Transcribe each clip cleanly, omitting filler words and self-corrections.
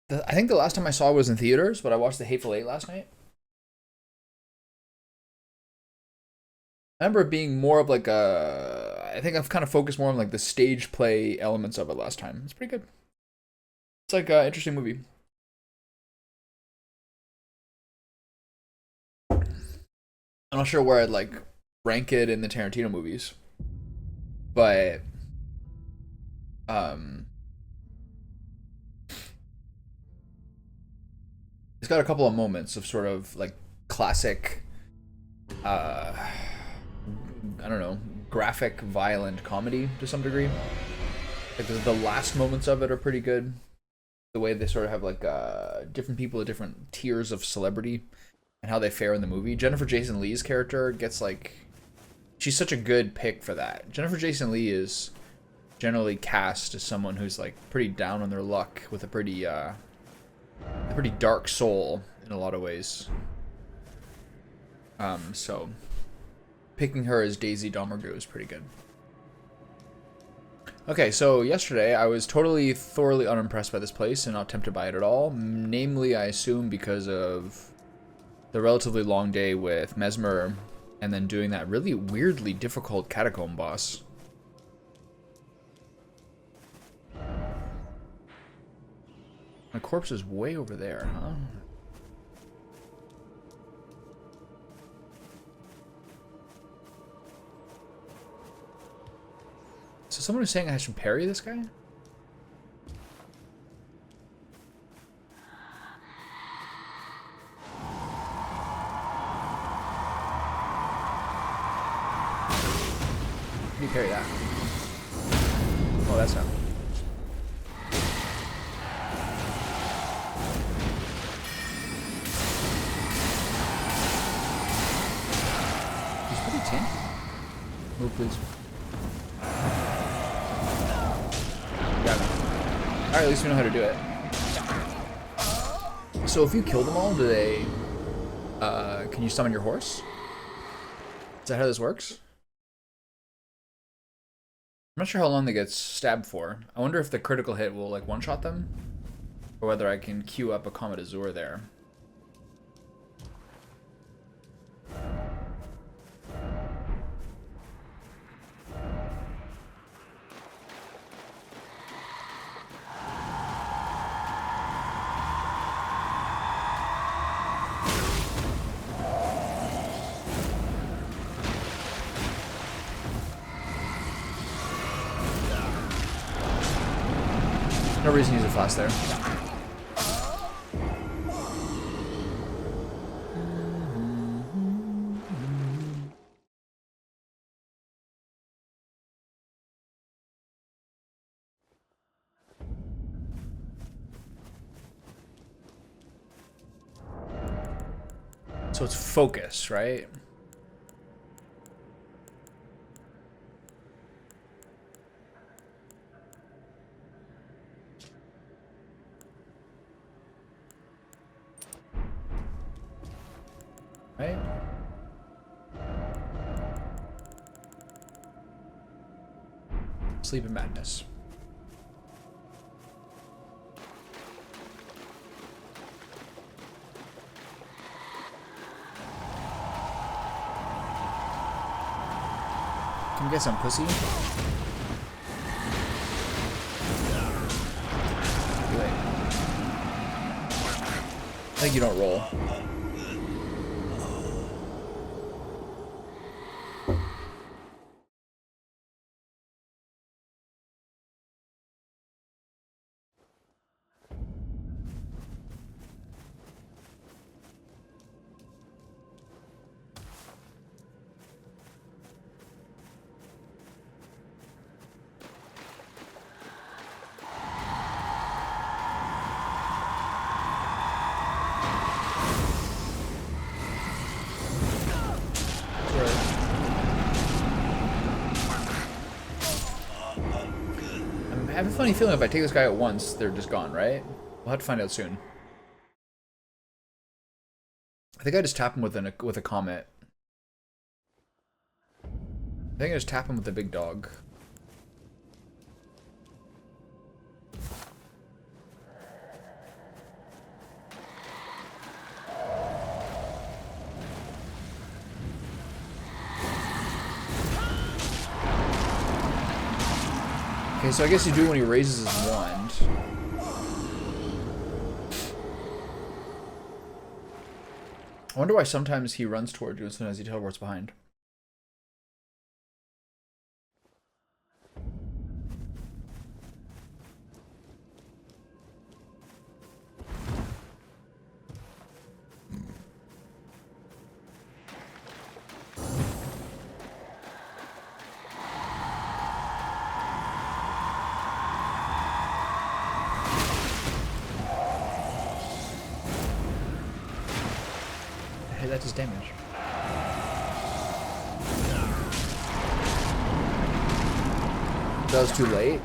I think the last time I saw it was in theaters, but I watched The Hateful Eight last night. I remember it being more of like a. I think I've kind of focused more on like the stage play elements of it last time. It's pretty good. It's like an interesting movie. I'm not sure where I'd like rank it in the Tarantino movies, but um, it's got a couple of moments of sort of like classic, uh, I don't know, graphic, violent comedy to some degree. Like the last moments of it are pretty good. The way they sort of have like different people at different tiers of celebrity and how they fare in the movie. Jennifer Jason Leigh's character gets like she's such a good pick for that. Jennifer Jason Leigh is generally cast as someone who's like pretty down on their luck with a pretty dark soul in a lot of ways. So picking her as Daisy Domergue is pretty good. Okay, so yesterday I was thoroughly unimpressed by this place and not tempted by it at all. Namely, I assume because of the relatively long day with Mesmer and then doing that really weirdly difficult catacomb boss. My corpse is way over there, huh? So someone is saying I should parry this guy? How do you parry that? Oh, that's not. He's pretty tanky. Move, please. Got him. Alright, at least we know how to do it. So if you kill them all, do they... can you summon your horse? Is that how this works? I'm not sure how long they get stabbed for. I wonder if the critical hit will like one-shot them, or whether I can queue up a Comet Azure there. No reason to use a flash there. So it's focus, right? Right? Sleep in madness. Can we get some pussy? Wait. I think you don't roll. I have a funny feeling if I take this guy at once, they're just gone, right? We'll have to find out soon. I think I just tap him with a comet. I think I just tap him with the big dog. Okay, so I guess you do it when he raises his wand. I wonder why sometimes he runs toward you and sometimes he teleports behind. Hey, that does damage. That was too late.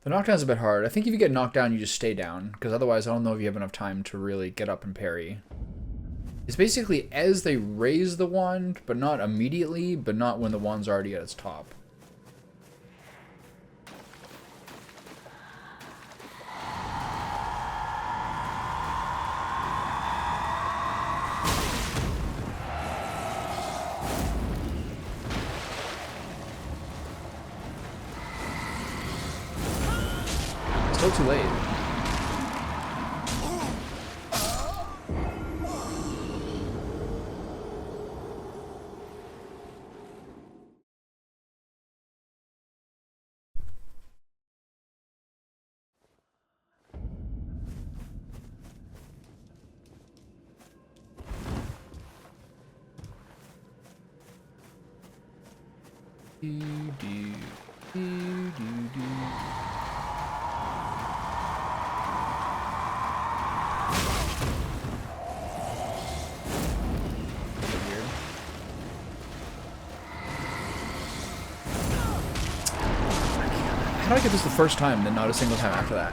The knockdown's a bit hard. I think if you get knocked down, you just stay down, because otherwise I don't know if you have enough time to really get up and parry. It's basically as they raise the wand, but not immediately, but not when the wand's already at its top. Still too late. How did I get this the first time and then not a single time after that?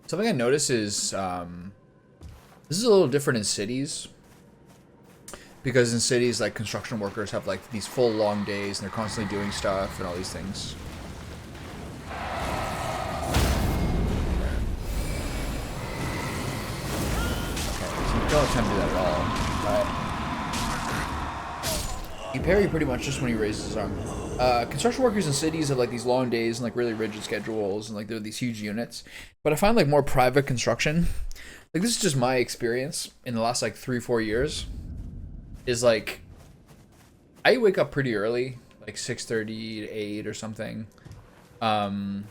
Something I notice is this is a little different in cities, because in cities, like, construction workers have like these full long days and they're constantly doing stuff and all these things. You don't have time to do that at all. You parry pretty much just when he raises his arm. Construction workers in cities have like these long days and like really rigid schedules and like they're these huge units. But I find like more private construction, like this is just my experience in the last like 3-4 years, is like I wake up pretty early, like 6:30 to 8 or something. But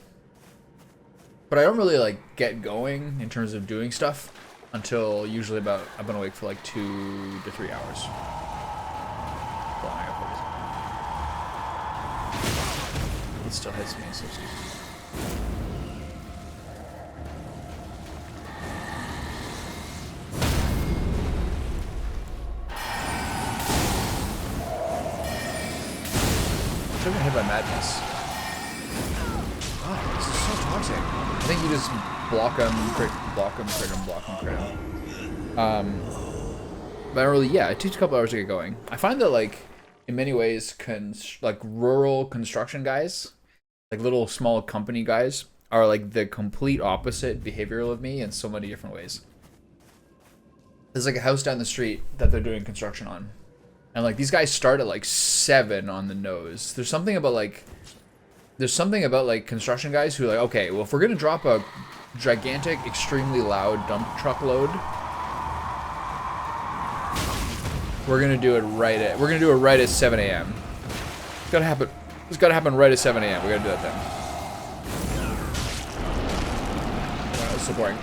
I don't really like get going in terms of doing stuff until usually about, I've been awake for like 2 to 3 hours. It still hits me, so excuse me. I'm getting hit by madness. Oh, this is so toxic. I think you just block them, crit them, block them, crit them. But I don't really, yeah, it takes a couple hours to get going. I find that, like, in many ways, like, rural construction guys, like, little small company guys, are, like, the complete opposite behavioral of me in so many different ways. There's, like, a house down the street that they're doing construction on. And, like, these guys start at, like, 7 on the nose. There's something about, like, construction guys who are like, okay, well, if we're gonna drop a gigantic, extremely loud dump truck load, we're gonna do it right at 7 a.m. It's gotta happen It's gotta happen right at 7 a.m. We gotta do that then. Wow, that's so boring.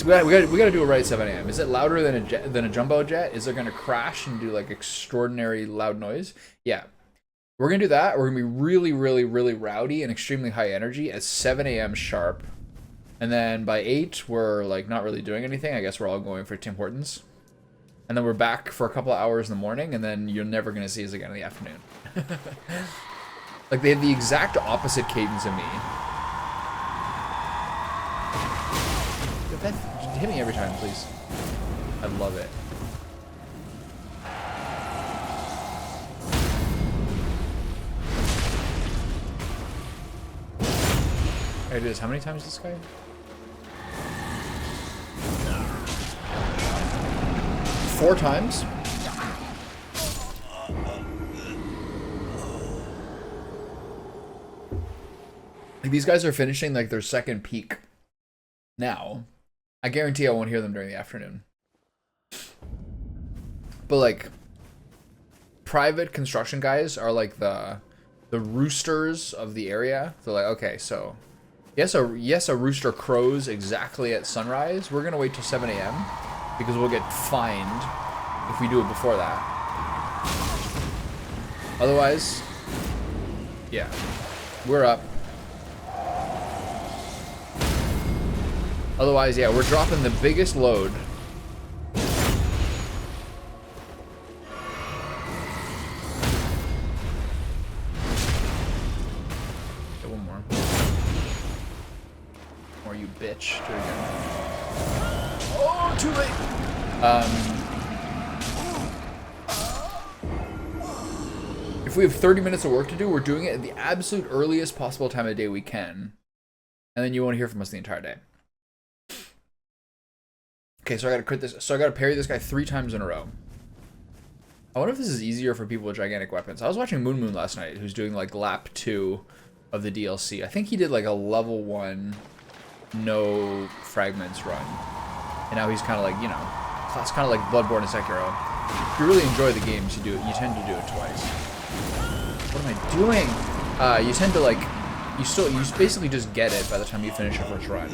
We gotta do it right at 7 a.m. Is it louder than a jumbo jet? Is it gonna crash and do like extraordinary loud noise? Yeah. We're gonna do that. We're gonna be really, really, really rowdy and extremely high energy at 7 a.m. sharp. And then by 8, we're like not really doing anything. I guess we're all going for Tim Hortons. And then we're back for a couple of hours in the morning, and then you're never gonna see us again in the afternoon. Like they have the exact opposite cadence of me. Hit me every time, please. I love it. I do this. How many times this guy? 4 times? Like these guys are finishing like their second peak now. I guarantee I won't hear them during the afternoon. But like private construction guys are like the roosters of the area. They're like, okay, so yes, a rooster crows exactly at sunrise. We're gonna wait till 7 a.m. because we'll get fined if we do it before that. Otherwise, yeah, we're up. Otherwise, yeah, we're dropping the biggest load. Okay, one more. Or you bitch. Do it again. Oh, too late. If we have 30 minutes of work to do, we're doing it at the absolute earliest possible time of day we can. And then you won't hear from us the entire day. Okay, so I gotta crit this. So I gotta parry this guy 3 times in a row. I wonder if this is easier for people with gigantic weapons. I was watching Moon last night, who's doing like lap 2 of the DLC. I think he did like a level 1 no fragments run, and now he's kind of like, you know, it's kind of like Bloodborne and Sekiro. If you really enjoy the games, you tend to do it twice. What am I doing? You tend to like, you basically just get it by the time you finish your first run.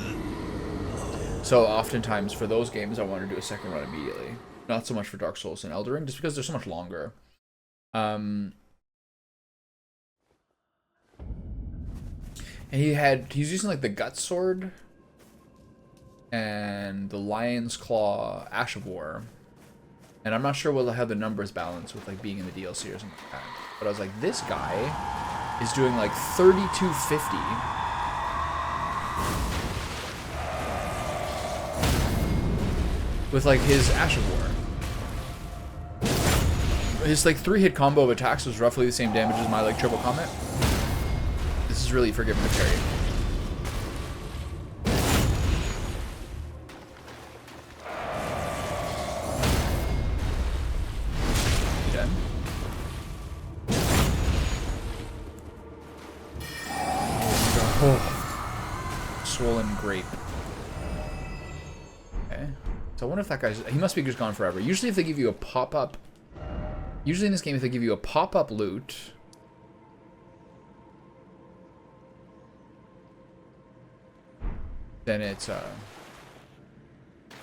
So oftentimes for those games, I want to do a second run immediately. Not so much for Dark Souls and Elden Ring, just because they're so much longer. And he's using like the Gut Sword and the Lion's Claw Ash of War. And I'm not sure how the numbers balance with like being in the DLC or something like that. But I was like, this guy is doing like 3250. With like his Ash of War. His like 3-hit combo of attacks was roughly the same damage as my like triple comment. This is really forgiving to parry. Dead. Oh. Swollen grape. Okay. So I wonder if that guy's... He must be just gone forever. Usually if they give you a pop-up... Usually in this game, if they give you a pop-up loot... Then it's...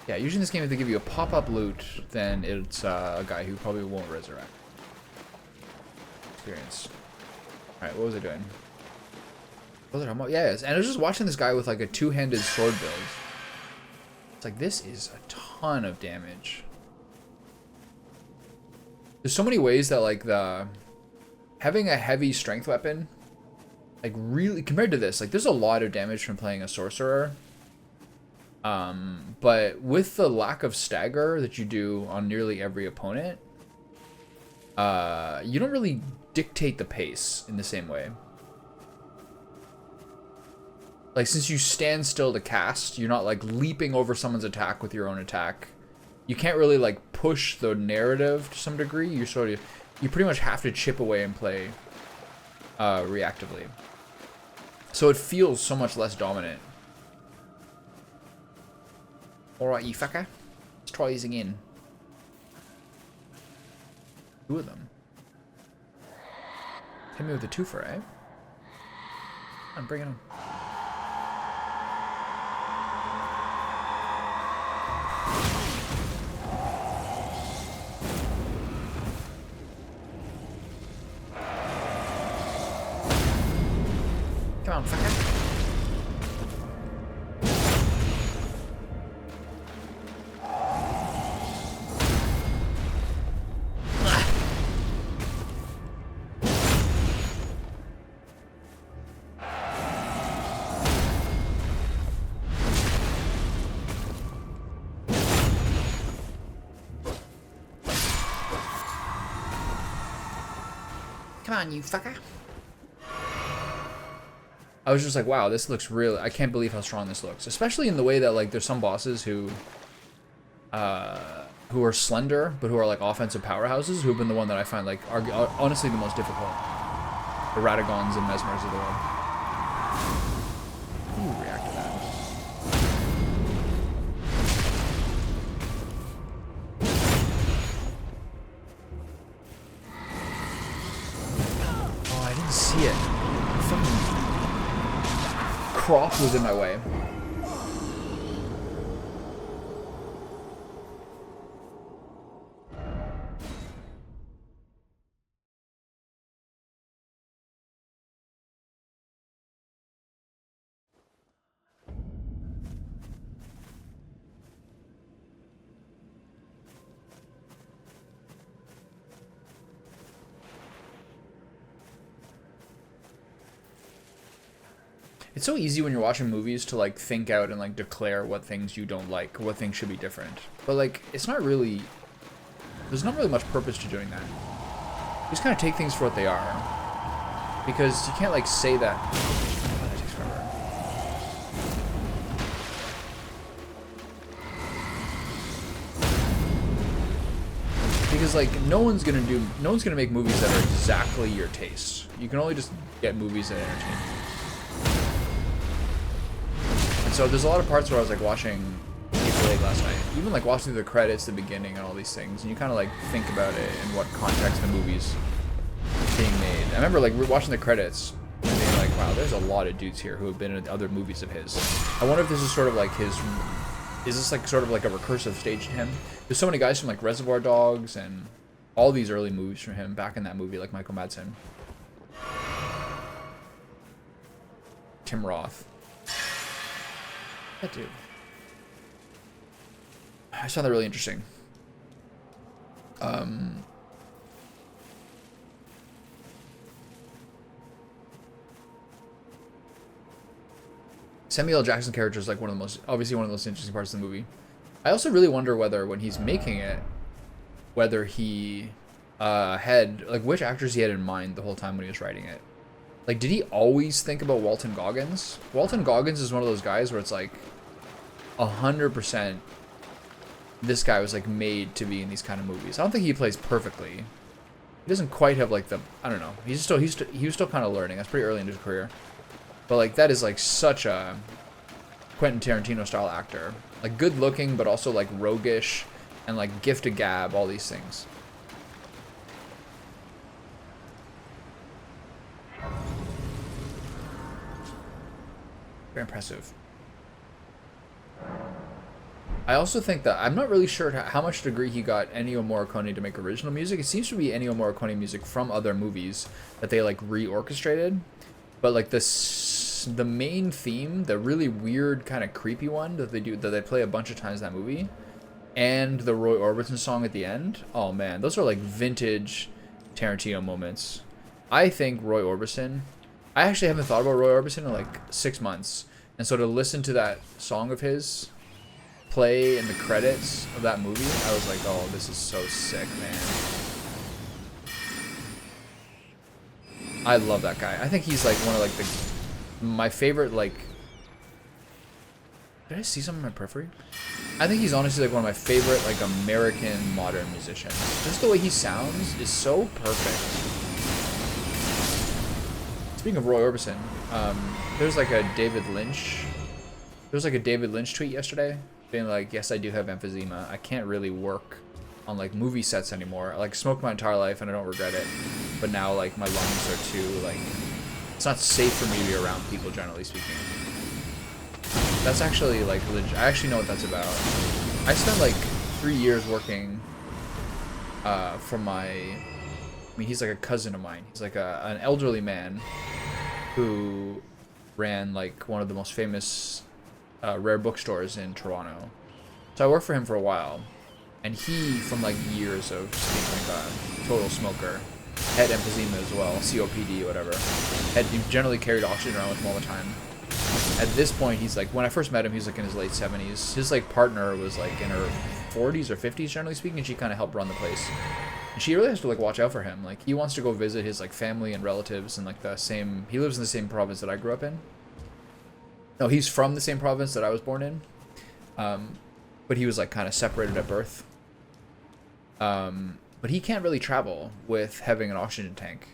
Yeah, usually in this game, if they give you a pop-up loot, then it's a guy who probably won't resurrect. Experience. Alright, what was I doing? What was it? Yeah, and I was just watching this guy with like a 2-handed sword build. It's like, this is a ton of damage. There's so many ways that like having a heavy strength weapon, like really compared to this, like there's a lot of damage from playing a sorcerer. But with the lack of stagger that you do on nearly every opponent, you don't really dictate the pace in the same way. Like, since you stand still to cast, you're not, like, leaping over someone's attack with your own attack. You can't really, like, push the narrative to some degree. You pretty much have to chip away and play reactively. So it feels so much less dominant. Alright, you fucker. Let's try these again. 2 of them. Hit me with a twofer, eh? I'm bringing him. Come on, fucker. Come on, you fucker. I was just like, wow, this looks real. I can't believe how strong this looks. Especially in the way that, like, there's some bosses who are slender, but who are, like, offensive powerhouses, who've been the one that I find, like, are honestly the most difficult. The Radagons and Mesmers of the world. Ooh, react to that. Oh, I didn't see it. Fucking crop was in my way. It's so easy when you're watching movies to, like, think out and, like, declare what things you don't like, what things should be different. But, like, it's not really... There's not really much purpose to doing that. You just kind of take things for what they are. Because you can't, like, say that... Oh, that takes forever. Because, like, no one's gonna make movies that are exactly your taste. You can only just get movies that entertain you. So there's a lot of parts where I was like watching April 8 last night, even like watching the credits, the beginning, and all these things, and you kind of like think about it in what context the movie's being made. I remember like watching the credits and being like, wow, there's a lot of dudes here who have been in other movies of his. I wonder if this is sort of like his, is this like sort of like a recursive stage to him? There's so many guys from like Reservoir Dogs and all these early movies from him back in that movie, like Michael Madsen. Tim Roth. That dude. I just found that really interesting. Samuel L. Jackson character is like obviously one of the most interesting parts of the movie. I also really wonder whether when he's making it, whether he had, like, which actors he had in mind the whole time when he was writing it. Like, did he always think about Walton Goggins? Walton Goggins is one of those guys where it's like 100% this guy was like made to be in these kind of movies. I don't think he plays perfectly. He doesn't quite have like the, I don't know. He was still kind of learning. That's pretty early in his career. But like that is like such a Quentin Tarantino style actor. Like good looking, but also like roguish and like gift of gab, all these things. Very impressive. I also think that I'm not really sure how much degree he got Ennio Morricone to make original music. It seems to be Ennio Morricone music from other movies that they like reorchestrated. But like the main theme, the really weird kind of creepy one that they play a bunch of times in that movie, and the Roy Orbison song at the end. Oh man, those are like vintage Tarantino moments. I think Roy Orbison. I actually haven't thought about Roy Orbison in like 6 months, and so to listen to that song of his play in the credits of that movie, I was like, oh, this is so sick, man. I love that guy. I think he's like one of like my favorite, like, did I see something in my periphery? I think he's honestly like one of my favorite like American modern musicians. Just the way he sounds is so perfect. Speaking of Roy Orbison, there's like a David Lynch tweet yesterday being like, yes, I do have emphysema. I can't really work on like movie sets anymore. I like smoked my entire life and I don't regret it. But now like my lungs are too like, it's not safe for me to be around people, generally speaking. That's actually like legit. I actually know what that's about. I spent like 3 years working for my, I mean, he's like a cousin of mine. He's like an elderly man who ran like one of the most famous rare bookstores in Toronto. So I worked for him for a while, and he, from like years of just being like a total smoker, had emphysema as well, COPD, whatever. He generally carried oxygen around with him all the time. At this point, he's like, when I first met him, he was like in his late 70s. His like partner was like in her 40s or 50s, generally speaking, and she kind of helped run the place. And she really has to like watch out for him. Like he wants to go visit his like family and relatives in like the same, he lives in the same province that I grew up in. No, he's from the same province that I was born in. But he was like kind of separated at birth. But he can't really travel with having an oxygen tank.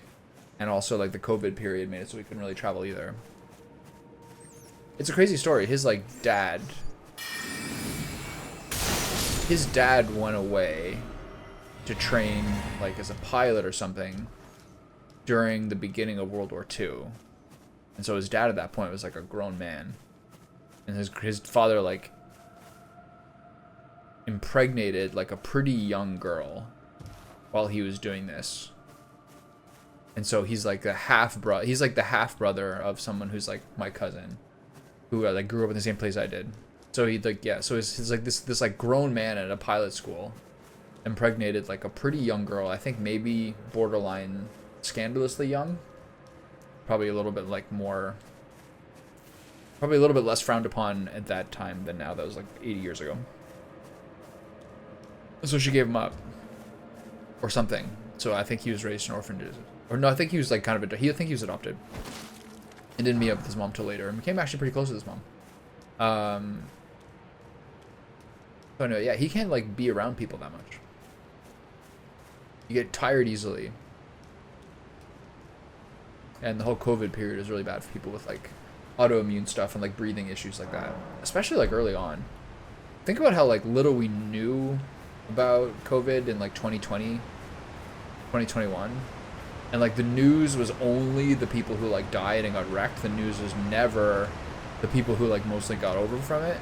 And also like the COVID period made it so he couldn't really travel either. It's a crazy story. His like dad went away to train like as a pilot or something during the beginning of World War II. And so his dad at that point was like a grown man. And his father like impregnated like a pretty young girl while he was doing this. And so he's like the half brother of someone who's like my cousin, who like grew up in the same place I did. So he like, yeah, so he's like this like grown man at a pilot school impregnated like a pretty young girl. I think maybe borderline scandalously young. Probably a little bit like more, probably a little bit less frowned upon at that time than now. That was like 80 years ago. So she gave him up or something. So I think he was raised in orphanages. Or no, I think he was like kind of, I think he was adopted. And didn't meet up with his mom till later. And became actually pretty close with his mom. So no, yeah, he can't like be around people that much. You get tired easily. And the whole COVID period is really bad for people with like autoimmune stuff and like breathing issues like that. Especially like early on. Think about how like little we knew about COVID in like 2020, 2021. And like the news was only the people who like died and got wrecked. The news was never the people who like mostly got over from it.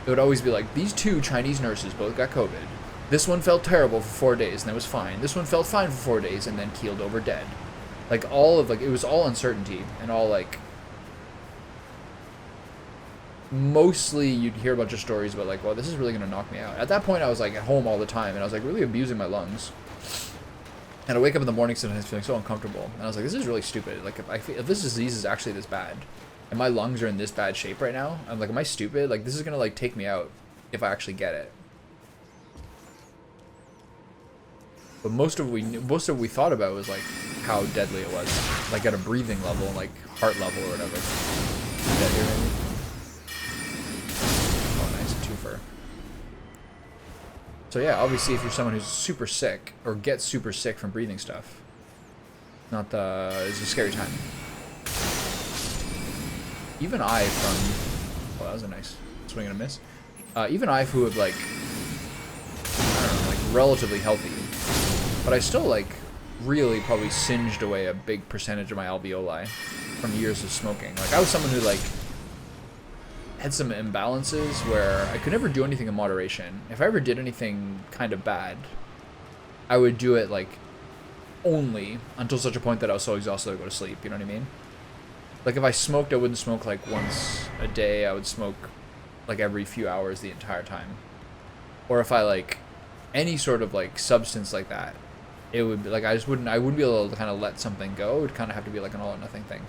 It would always be like, these 2 Chinese nurses both got COVID. This one felt terrible for 4 days and then was fine. This one felt fine for 4 days and then keeled over dead. Like all of like, it was all uncertainty and all like, mostly you'd hear a bunch of stories about like, well, this is really going to knock me out. At that point I was like at home all the time and I was like really abusing my lungs. And I wake up in the morning sometimes feeling so uncomfortable. And I was like, this is really stupid. Like, if this disease is actually this bad, and my lungs are in this bad shape right now, I'm like, am I stupid? Like, this is gonna, like, take me out if I actually get it. But most of what we thought about was, like, how deadly it was. Like, at a breathing level, like, heart level or whatever. Is that here, maybe? Oh, nice. A twofer. So yeah, obviously if you're someone who's super sick or gets super sick from breathing stuff, it's a scary time. Even I oh, that was a nice swing and a miss. Even I who have like, I don't know, like relatively healthy, but I still like really probably singed away a big percentage of my alveoli from years of smoking. Like I was someone who like had some imbalances where I could never do anything in moderation. If I ever did anything kind of bad, I would do it like only until such a point that I was so exhausted I'd go to sleep, you know what I mean? Like if I smoked, I wouldn't smoke like once a day. I would smoke like every few hours the entire time. Or if I like any sort of like substance like that, it would be like I wouldn't be able to kind of let something go. It would kind of have to be like an all or nothing thing.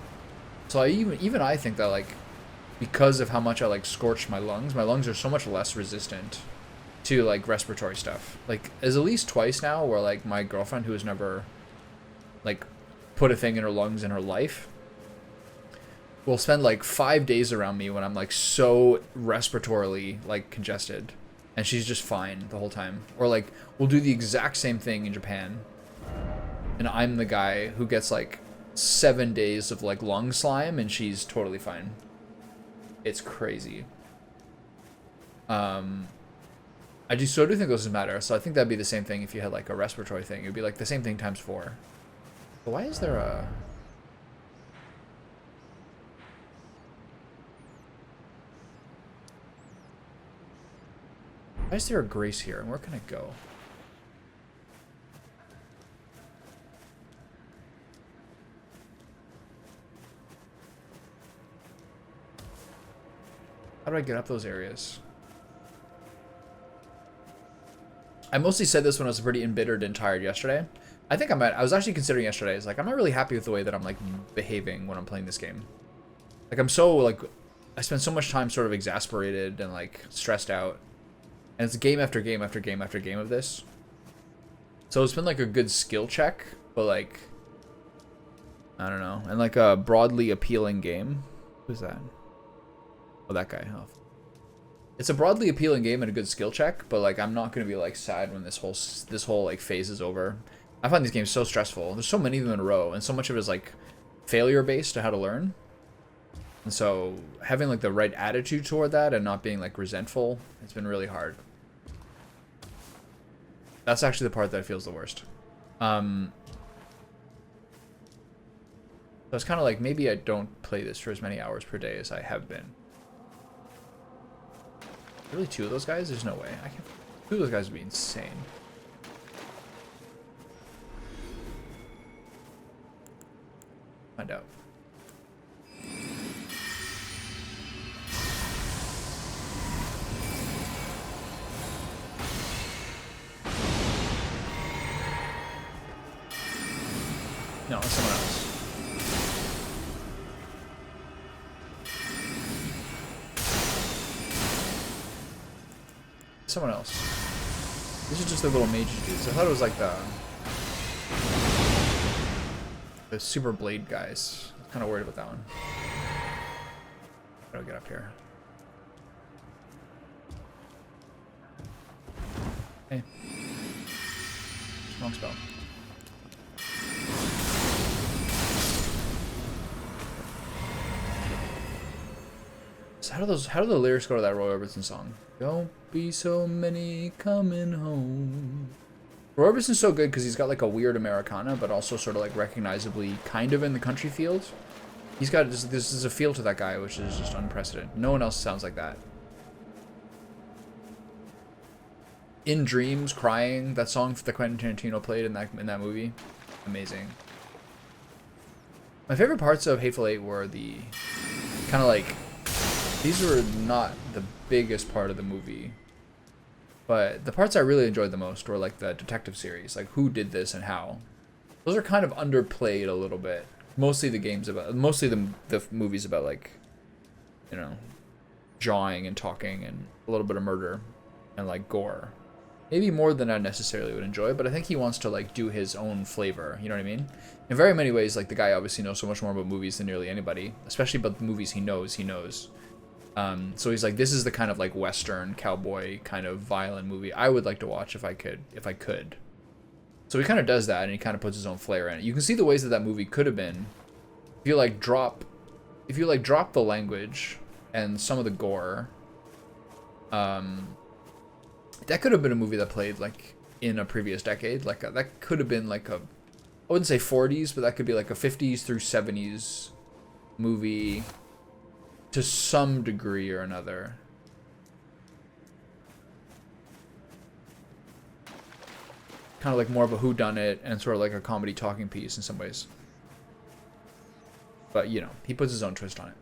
So I think that like because of how much I like scorched my lungs are so much less resistant to like respiratory stuff. Like there's at least twice now where like my girlfriend, who has never like put a thing in her lungs in her life, will spend like 5 days around me when I'm like so respiratorily like congested and she's just fine the whole time. Or like we'll do the exact same thing in Japan and I'm the guy who gets like 7 days of like lung slime and she's totally fine. It's crazy. I do so do think those matter. So I think that'd be the same thing if you had like a respiratory thing. It'd be like the same thing times 4. But why is there a... Why is there a grace here? And where can I go? How do I get up those areas? I mostly said this when I was pretty embittered and tired yesterday. I think I was actually considering yesterday. It's like, I'm not really happy with the way that I'm like behaving when I'm playing this game. Like I'm so like, I spend so much time sort of exasperated and like stressed out. And it's game after game after game after game of this. So it's been like a good skill check, but like, I don't know. And like a broadly appealing game. Who's that? Oh, that guy. Oh. It's a broadly appealing game and a good skill check, but like I'm not gonna be like sad when this whole like phase is over. I find these games so stressful. There's so many of them in a row, and so much of it is like failure based to how to learn. And so having like the right attitude toward that and not being like resentful, it's been really hard. That's actually the part that feels the worst. So it's kind of like maybe I don't play this for as many hours per day as I have been. Really, 2 of those guys? There's no way. I can't. 2 of those guys would be insane. Find out. No, it's someone else. Someone else. These are just the little mage dudes. I thought it was like the super blade guys. I'm kind of worried about that one. How do I get up here? Hey. Wrong spell. So how do the lyrics go to that Roy Orbison song? Don't be so many coming home. Roy Orbison's so good because he's got like a weird Americana, but also sort of like recognizably kind of in the country field. He's got this is a feel to that guy which is just unprecedented. No one else sounds like that. In Dreams, Crying, that song that Quentin Tarantino played in that movie, amazing. My favorite parts of Hateful Eight were the kind of like, these were not the biggest part of the movie, but the parts I really enjoyed the most were like the detective series, like who did this and how. Those are kind of underplayed a little bit. Mostly the movies about like, you know, jawing and talking and a little bit of murder and like gore. Maybe more than I necessarily would enjoy, but I think he wants to like do his own flavor, you know what I mean? In very many ways, like the guy obviously knows so much more about movies than nearly anybody, especially about the movies he knows. So he's like, this is the kind of like Western cowboy kind of violent movie I would like to watch if I could. So he kind of does that, and he kind of puts his own flair in it. You can see the ways that movie could have been if you like drop the language and some of the gore. That could have been a movie that played like in a previous decade. Like that could have been like I wouldn't say 40s, but that could be like a 50s through 70s movie to some degree or another. Kind of like more of a whodunit and sort of like a comedy talking piece in some ways. But you know, he puts his own twist on it.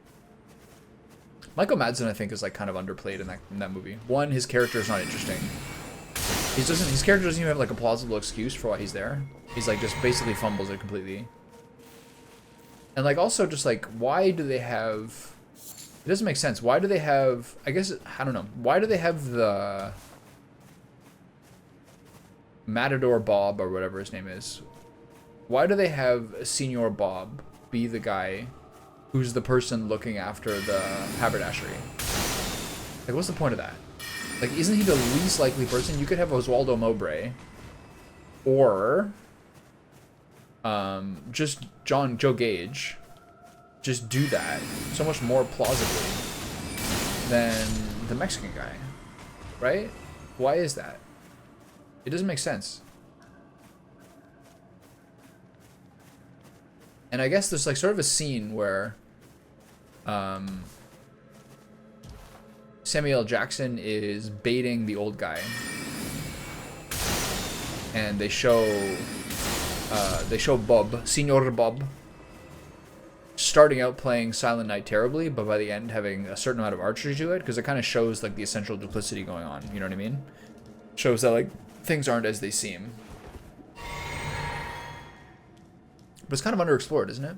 Michael Madsen, I think, is like kind of underplayed in that movie. One, his character is not interesting. His character doesn't even have like a plausible excuse for why he's there. He's like just basically fumbles it completely. And like also just like, why do they have? It doesn't make sense. Why do they have? I don't know. Why do they have the Matador Bob or whatever his name is? Why do they have Senior Bob be the guy who's the person looking after the haberdashery? Like, what's the point of that? Like, isn't he the least likely person? You could have Oswaldo Mowbray, or just Joe Gage, just do that so much more plausibly than the Mexican guy, right? Why is that? It doesn't make sense. And I guess there's like sort of a scene where Samuel L. Jackson is baiting the old guy, and they show Bob, Senor Bob, starting out playing Silent Night terribly, but by the end having a certain amount of archery to it, because it kind of shows like the essential duplicity going on. You know what I mean? Shows that like things aren't as they seem. But it's kind of underexplored, isn't it?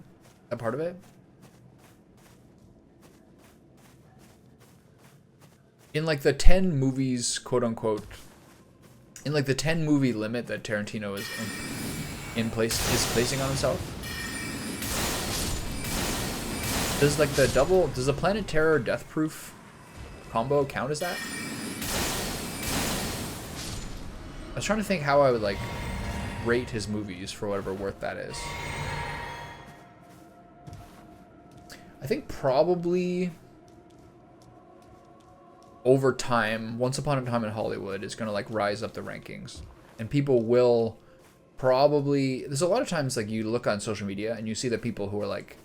That part of it. In like the 10 movies, quote unquote, in like the 10 movie limit that Tarantino is placing on himself. Does like does the Planet Terror Death Proof combo count as that? I was trying to think how I would like rate his movies for whatever worth that is. I think probably over time, Once Upon a Time in Hollywood is going to like rise up the rankings, and people will probably, there's a lot of times like you look on social media and you see that people who are like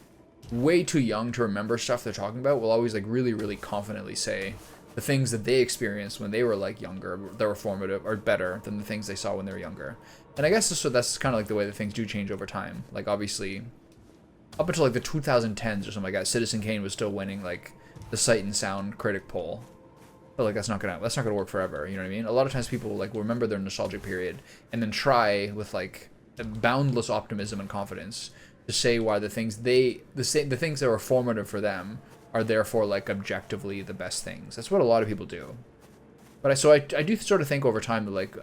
way too young to remember stuff they're talking about will always like really confidently say the things that they experienced when they were like younger that were formative are better than the things they saw when they were younger. And I guess that's kind of like the way that things do change over time. Like obviously up until like the 2010s or something like that, Citizen Kane was still winning like the Sight and Sound critic poll. But like that's not gonna work forever, you know what I mean? A lot of times people like will remember their nostalgic period and then try with like boundless optimism and confidence to say why the things the things that were formative for them are therefore like objectively the best things. That's what a lot of people do. But I do sort of think over time that like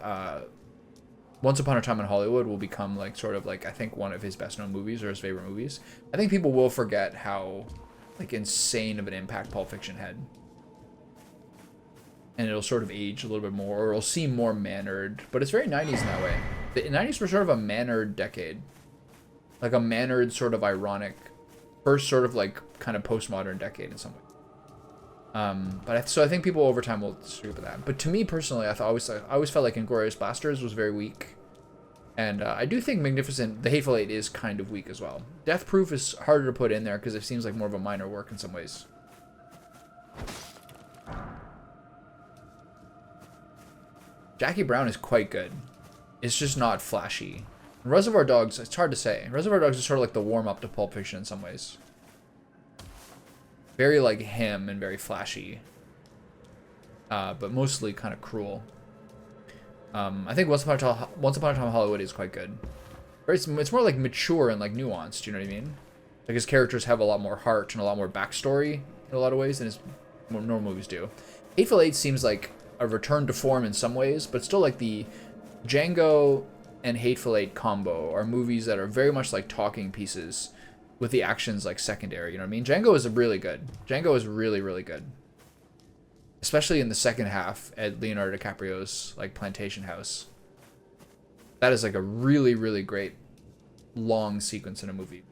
Once Upon a Time in Hollywood will become like sort of like I think one of his best known movies or his favorite movies. I think people will forget how like insane of an impact Pulp Fiction had. And it'll sort of age a little bit more, or it'll seem more mannered. But it's very 90s in that way. The 90s were sort of a mannered decade. Like a mannered, sort of ironic, first sort of like kind of postmodern decade in some way. So I think people over time will disagree with that. But to me personally, I always felt like Inglourious Basterds was very weak. And I do think The Hateful Eight is kind of weak as well. Death Proof is harder to put in there because it seems like more of a minor work in some ways. Jackie Brown is quite good. It's just not flashy. Reservoir Dogs, it's hard to say. Reservoir Dogs is sort of like the warm-up to Pulp Fiction in some ways. Very like him and very flashy. But mostly kind of cruel. I think Once Upon a Time in Hollywood is quite good. It's more like mature and like nuanced, you know what I mean? Like his characters have a lot more heart and a lot more backstory in a lot of ways than his normal movies do. Hateful Eight seems like a return to form in some ways, but still like the Django and Hateful Eight combo are movies that are very much like talking pieces with the actions like secondary, you know what I mean? Django is really good. Django is really good. Especially in the second half at Leonardo DiCaprio's like plantation house. That is like a really great long sequence in a movie.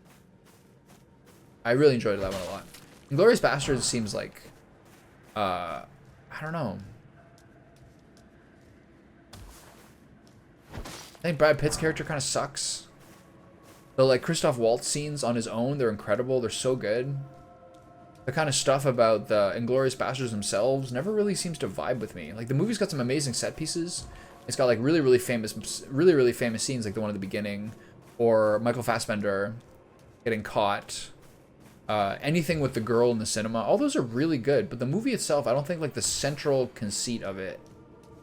I really enjoyed that one a lot. Inglourious Basterds seems like I don't know. I think Brad Pitt's character kind of sucks. The like Christoph Waltz scenes on his own, they're incredible. They're so good. The kind of stuff about the Inglourious Basterds themselves never really seems to vibe with me. Like the movie's got some amazing set pieces. It's got like really famous scenes, like the one at the beginning, or Michael Fassbender getting caught. Anything with the girl in the cinema, all those are really good. But the movie itself, I don't think like the central conceit of it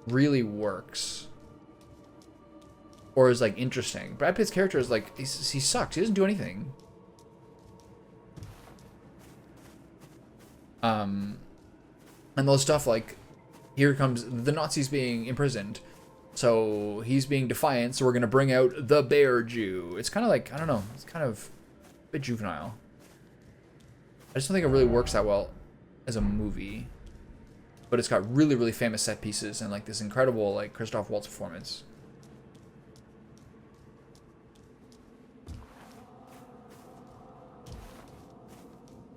really works. Or is like interesting. Brad Pitt's character is like he sucks. He doesn't do anything. And those stuff like here comes the Nazis being imprisoned, so he's being defiant. So we're gonna bring out the Bear Jew. It's kind of like I don't know. It's kind of a bit juvenile. I just don't think it really works that well as a movie. But it's got really famous set pieces and like this incredible like Christoph Waltz performance.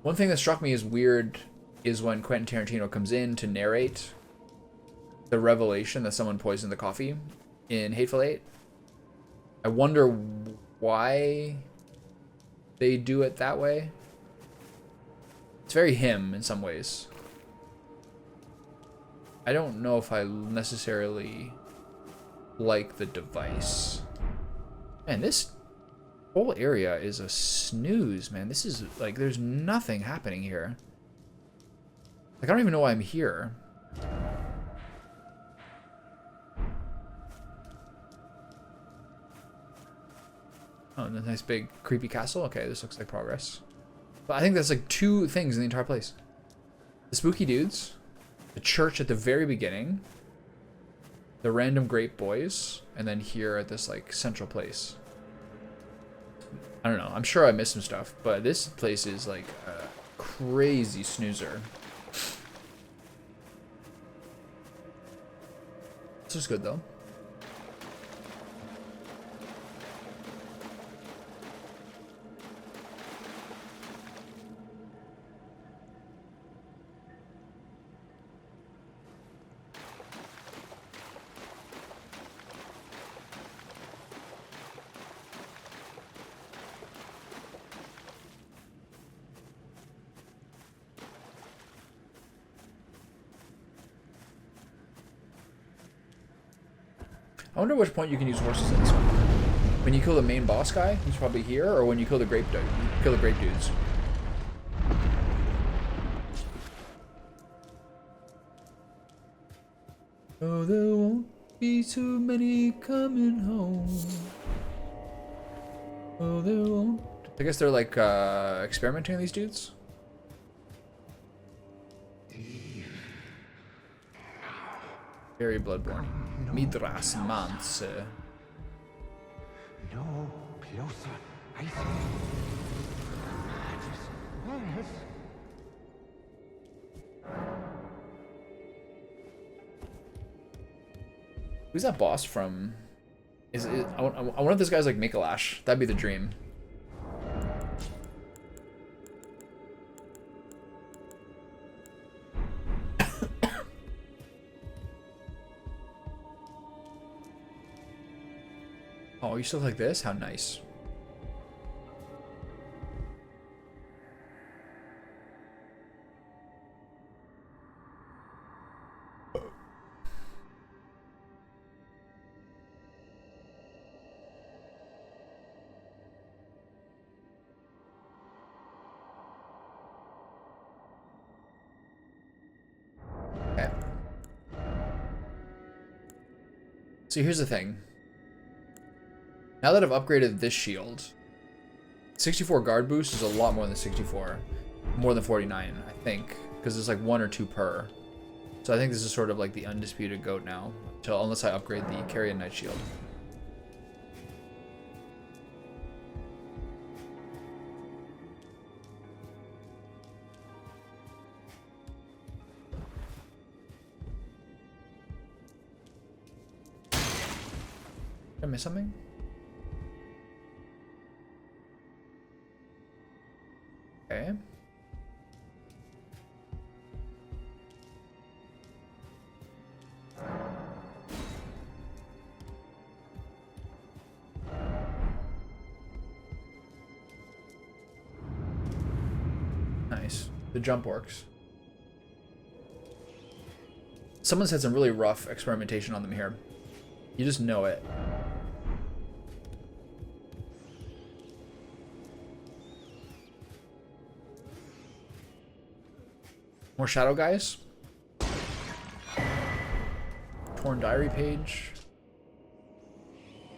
One thing that struck me as weird is when Quentin Tarantino comes in to narrate. the revelation that someone poisoned the coffee in Hateful Eight. I wonder why they do it that way. It's very him in some ways. I don't know if I necessarily like the device. Man, this whole area is a snooze, man. This is like, there's nothing happening here. Like, I don't even know why I'm here. Oh, and a nice big creepy castle. Okay, this looks like progress. But I think that's like 2 things in the entire place. The spooky dudes, the church at the very beginning, the random grape boys, and then here at this like central place. I don't know. I'm sure I missed some stuff, but this place is like a crazy snoozer. This is good though. I wonder which point you can use horses in this one. When you kill the main boss guy, he's probably here, or when you kill the grape dudes. Oh, there won't be too many coming home. Oh, there won't. I guess they're like experimenting on these dudes. Very bloodborne. Midra's Manse. No closer, I think. Yes. Who's that boss from? I wonder if this guy's like Mikalash. That'd be the dream. Oh, you still like this? How nice. Okay. So here's the thing. Now that I've upgraded this shield, 64 guard boost is a lot more than 64. More than 49, I think. Because it's like 1 or 2 per. So I think this is sort of like the undisputed GOAT now. Unless I upgrade the Carrion Knight shield. Did I miss something? Okay. Nice. The jump works. Someone's had some really rough experimentation on them here. You just know it. More shadow guys. Torn diary page.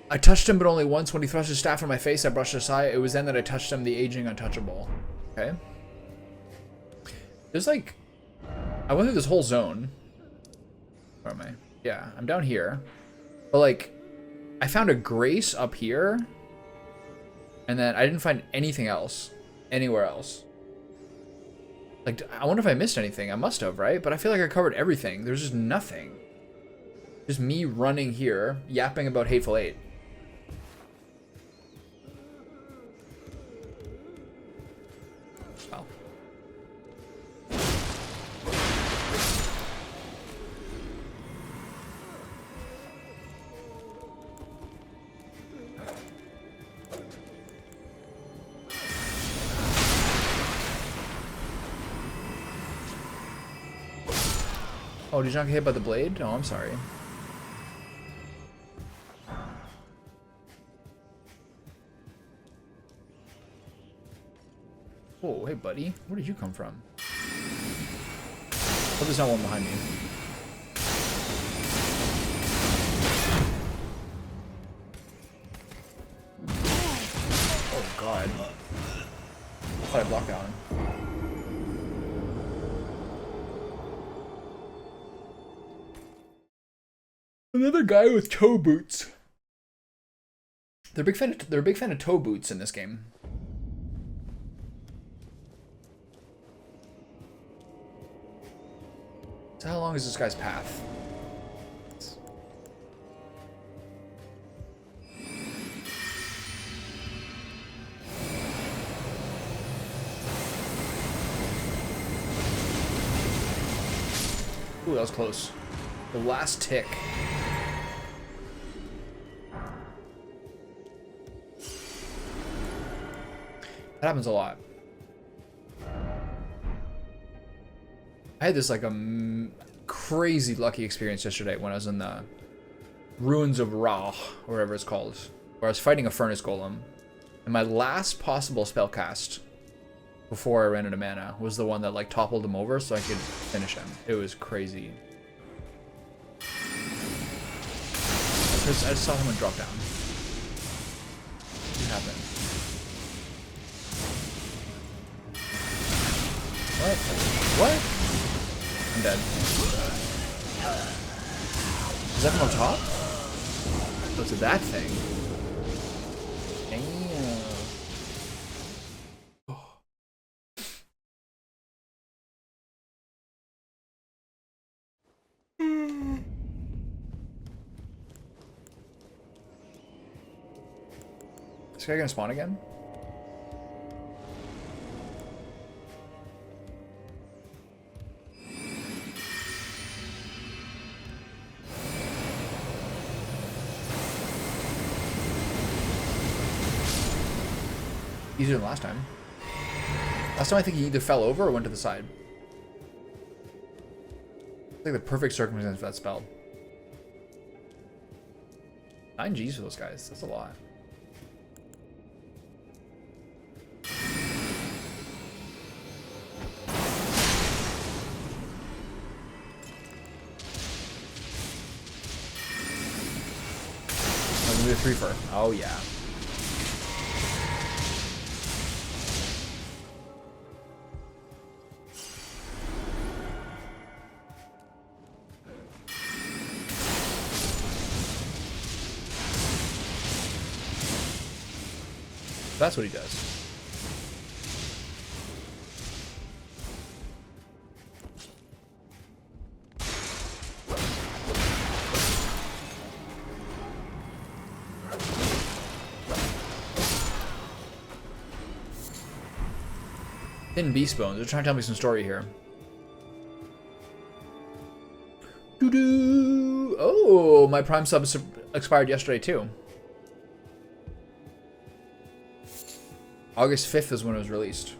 I touched him, but only once. When he thrust his staff in my face, I brushed it aside. It was then that I touched him, the aging untouchable. Okay. There's like... I went through this whole zone. Where am I? Yeah, I'm down here. But like, I found a grace up here. And then I didn't find anything else. Anywhere else. Like, I wonder if I missed anything. I must have, right? But I feel like I covered everything. There's just nothing. Just me running here, yapping about Hateful Eight. Well. Oh, did you not get hit by the blade? Oh, I'm sorry. Whoa, hey buddy. Where did you come from? Oh, there's not one behind me. Oh god. I thought I blocked that one. Another guy with toe boots. They're a big fan of toe boots in this game. So how long is this guy's path? Ooh, that was close. The last tick. That happens a lot. I had this like a crazy lucky experience yesterday when I was in the Ruins of Ra, or whatever it's called, where I was fighting a furnace golem, and my last possible spell cast before I ran out of mana was the one that like toppled him over so I could finish him. It was crazy. I just saw someone drop down. What happened? What? I'm dead. Is that from on top? Oh, it's that thing. Damn. Oh. Is this guy gonna spawn again? Easier than last time. Last time I think he either fell over or went to the side. It's like the perfect circumstance for that spell. 9 Gs for those guys. That's a lot. I'm gonna do a 3-fer. Oh yeah. That's what he does. Hidden beast bones. They're trying to tell me some story here. Doo-doo. Oh, my Prime sub expired yesterday too. August 5th is when it was released.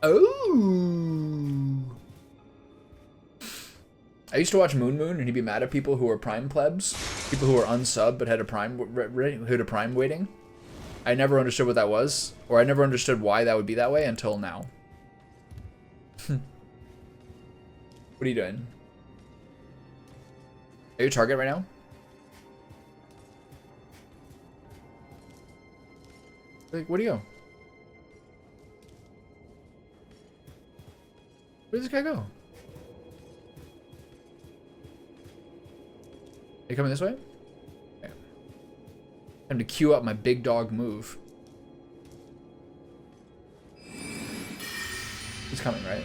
Oh. I used to watch Moon and he'd be mad at people who were Prime plebs, people who were unsub but had a Prime waiting. I never understood what that was, or I never understood why that would be that way until now. What are you doing? Are you a target right now? Like, where'd he go? Where'd this guy go? Are you coming this way? Okay. Time to queue up my big dog move. He's coming, right?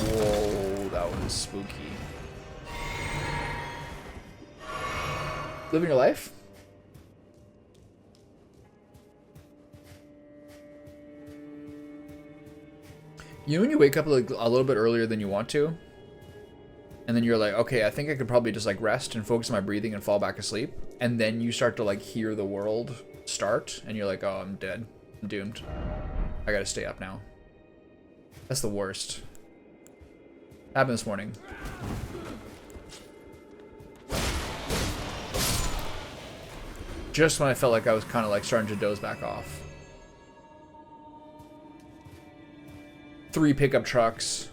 Whoa, that was spooky. Living your life? You know when you wake up like a little bit earlier than you want to? And then you're like, okay, I think I could probably just like rest and focus on my breathing and fall back asleep. And then you start to like hear the world start and you're like, oh, I'm dead. I'm doomed. I gotta stay up now. That's the worst. Happened this morning. Just when I felt like I was kind of like starting to doze back off. 3 pickup trucks.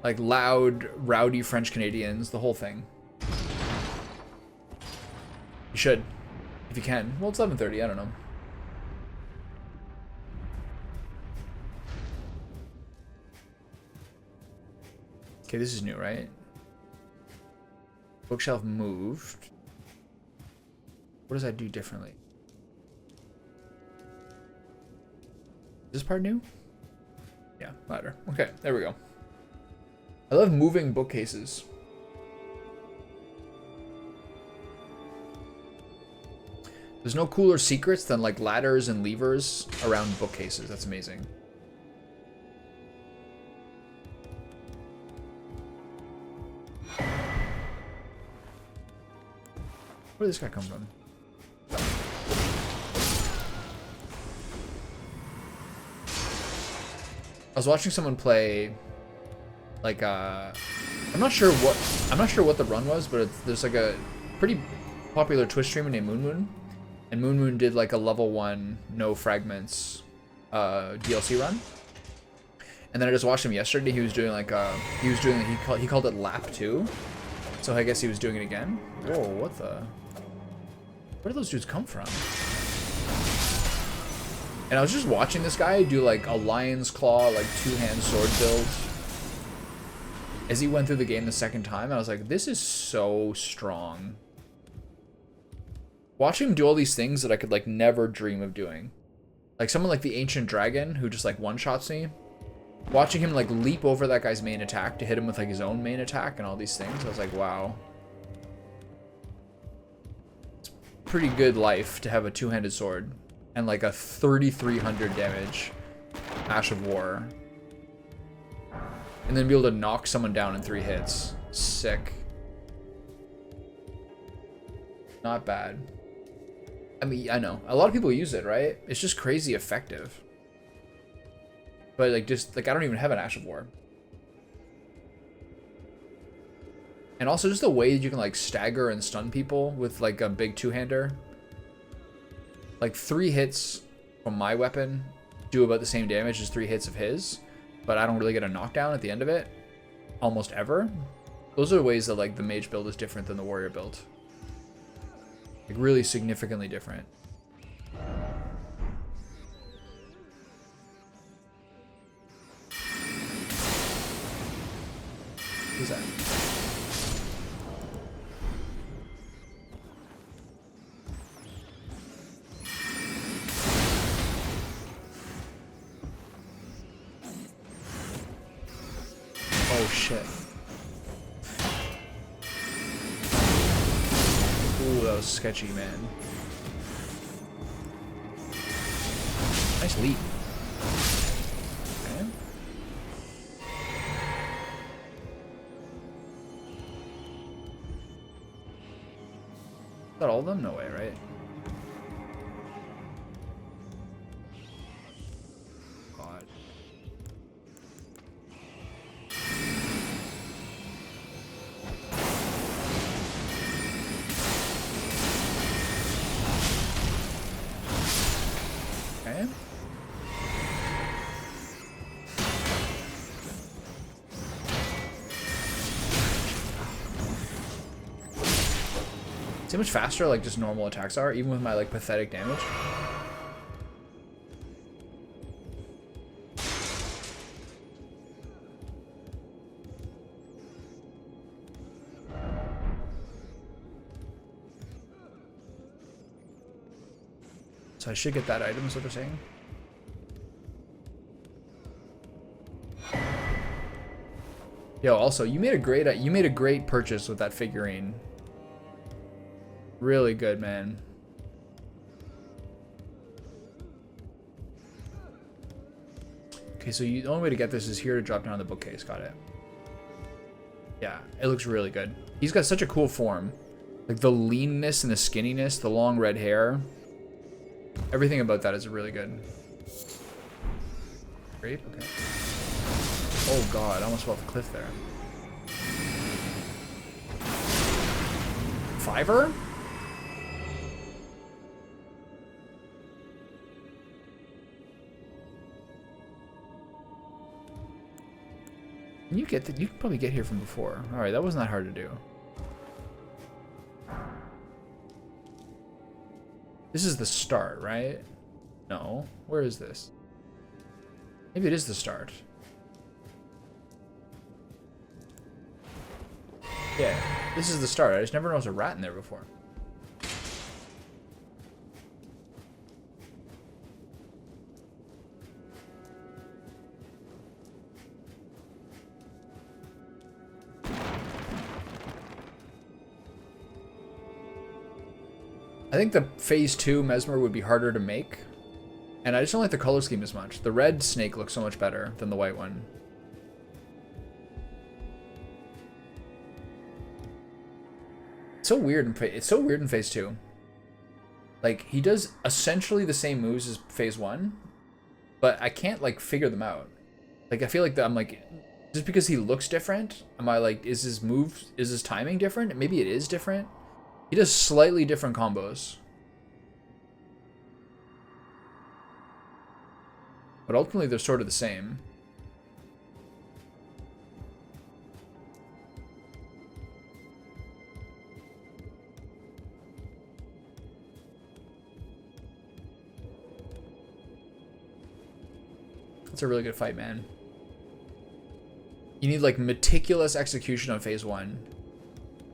Like loud, rowdy French Canadians, the whole thing. You should, if you can. Well, it's 11:30, I don't know. Okay, this is new, right? Bookshelf moved. What does that do differently? Is this part new? Yeah, ladder. Okay, there we go. I love moving bookcases. There's no cooler secrets than like ladders and levers around bookcases. That's amazing. Where did this guy come from? I was watching someone play like I'm not sure what the run was, but there's like a pretty popular Twitch streamer named Moon, and Moon did like a level 1 no fragments DLC run. And then I just watched him yesterday. He was doing like he called it lap 2. So I guess he was doing it again. Whoa, what the? Where did those dudes come from? And I was just watching this guy do like a lion's claw, like 2-hand sword build as he went through the game the second time. And I was like, this is so strong. Watching him do all these things that I could like never dream of doing. Like someone like the Ancient Dragon who just like one-shots me. Watching him like leap over that guy's main attack to hit him with like his own main attack and all these things. I was like, wow. It's pretty good life to have a 2-handed sword. And like a 3,300 damage Ash of War. And then be able to knock someone down in 3 hits. Sick. Not bad. I mean, I know. A lot of people use it, right? It's just crazy effective. But like just like I don't even have an Ash of War. And also just the way that you can like stagger and stun people with like a big 2-hander. Like 3 hits from my weapon do about the same damage as 3 hits of his, but I don't really get a knockdown at the end of it, almost ever. Those are the ways that like the mage build is different than the warrior build. Like really significantly different. Who's that? Oh shit. Ooh, that was sketchy, man. Nice leap. Okay. Is that all of them? No way, right? God. Okay. See how much faster like just normal attacks are, even with my like pathetic damage? So I should get that item is what they're saying. Yo, also, you made a great purchase with that figurine. Really good, man. Okay, so the only way to get this is here to drop down the bookcase. Got it. Yeah, it looks really good. He's got such a cool form. Like the leanness and the skinniness, the long red hair. Everything about that is really good. Great, okay. Oh god, I almost fell off the cliff there. Fiver? Can you get that? You can probably get here from before. Alright, that wasn't that hard to do. This is the start, right? No. Where is this? Maybe it is the start. Yeah, this is the start. I just never noticed a rat in there before. I think the phase 2 Mesmer would be harder to make. And I just don't like the color scheme as much. The red snake looks so much better than the white one. It's so weird in phase 2. Like, he does essentially the same moves as phase 1, but I can't like figure them out. Like, I feel like I'm like, just because he looks different, am I like, is his timing different? Maybe it is different. He does slightly different combos. But ultimately, they're sort of the same. That's a really good fight, man. You need, like, meticulous execution on phase 1.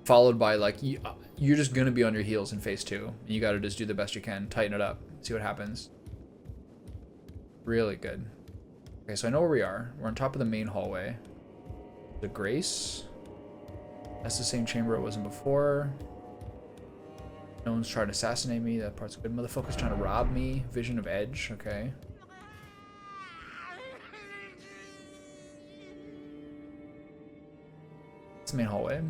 Followed by, like, you're just going to be on your heels in phase 2. And you got to just do the best you can. Tighten it up. See what happens. Really good. Okay, so I know where we are. We're on top of the main hallway. The Grace. That's the same chamber it was in before. No one's trying to assassinate me. That part's good. Motherfucker's trying to rob me. Vision of Edge. Okay. It's the main hallway.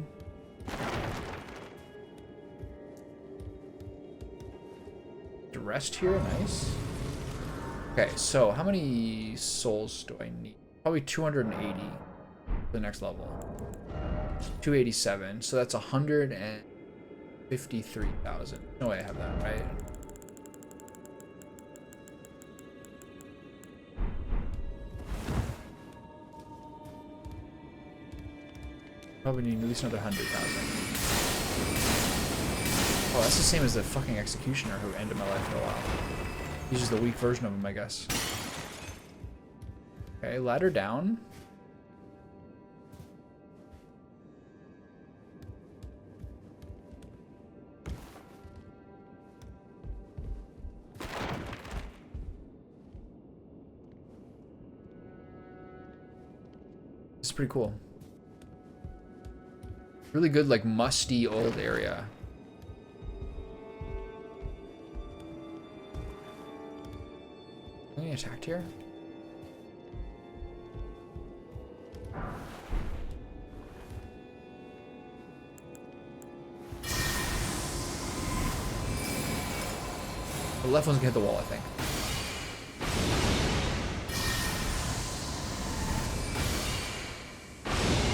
The rest here. Nice. Okay, so how many souls do I need? Probably 280 for the next level. 287. So that's 153,000. No way I have that, right? Probably need at least another 100,000. Oh, that's the same as the fucking executioner who ended my life for a while. He's just the weak version of him, I guess. Okay, ladder down. This is pretty cool. Really good, like, musty old area. Am I getting attacked here? The left one's gonna hit the wall, I think.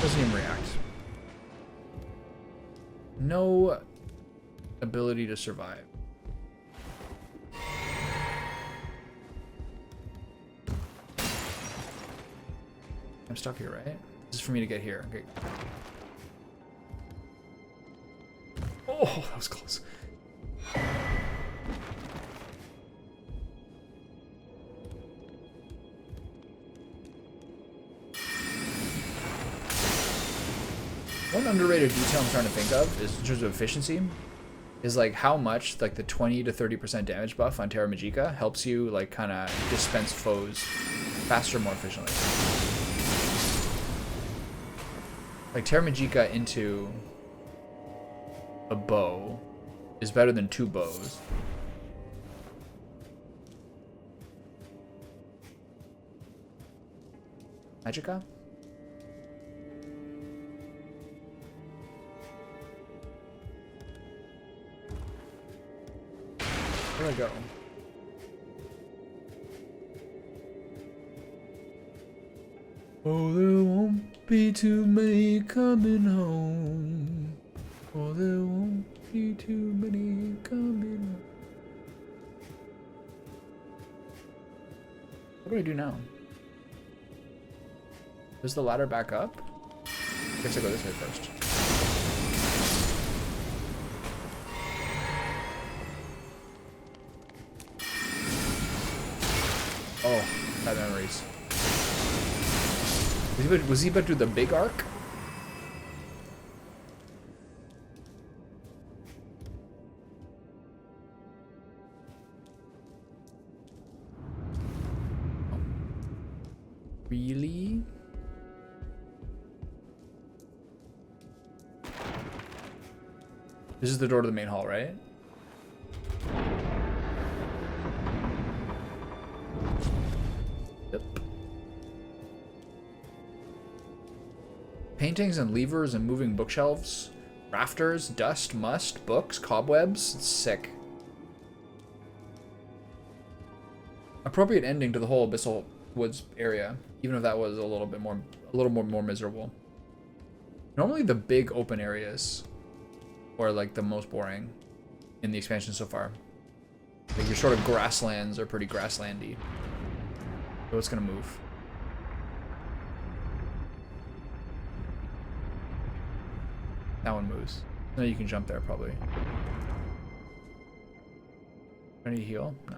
Doesn't even react. No ability to survive. I'm stuck here, right? This is for me to get here. Okay. Oh, that was close. One underrated detail I'm trying to think of is in terms of efficiency is like how much like the 20 to 30% damage buff on Terra Magica helps you like kind of dispense foes faster, more efficiently. Like Terra Magica into a bow is better than 2 bows. Magica? Where'd I go? Oh, there won't be too many coming home. Oh, there won't be too many coming home. What do I do now? Does the ladder back up? I guess I go this way first. Oh, bad memories. Was he about to do the big arc? Really? This is the door to the main hall, right? Yep. Paintings and levers and moving bookshelves. Rafters, dust, must, books, cobwebs. It's sick. Appropriate ending to the whole Abyssal Woods area, even if that was a little more miserable. Normally the big open areas are like the most boring in the expansion so far. Like your sort of grasslands are pretty grasslandy. So it's gonna move. That one moves. No, you can jump there probably. Do I need to heal? No.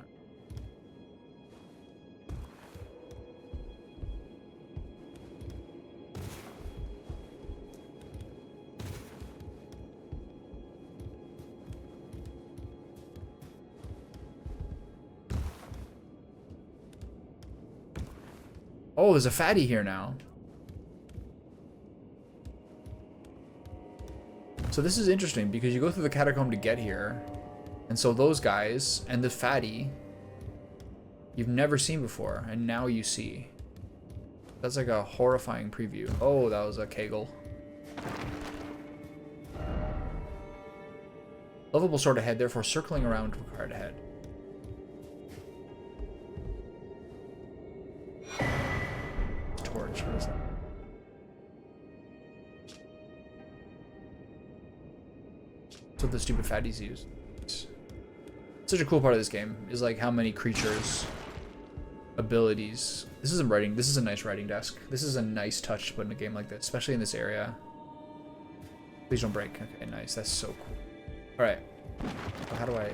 Oh, there's a fatty here now. So this is interesting because you go through the catacomb to get here. And so those guys and the fatty you've never seen before, and now you see. That's like a horrifying preview. Oh, that was a Kegel. Lovable sword ahead, therefore circling around required ahead. Torch, what is that? That's what the stupid fatties use. Such a cool part of this game is like how many creatures, abilities. This is a nice writing desk. This is a nice touch to put in a game like this, especially in this area. Please don't break. Okay, nice. That's so cool. All right. So how do I?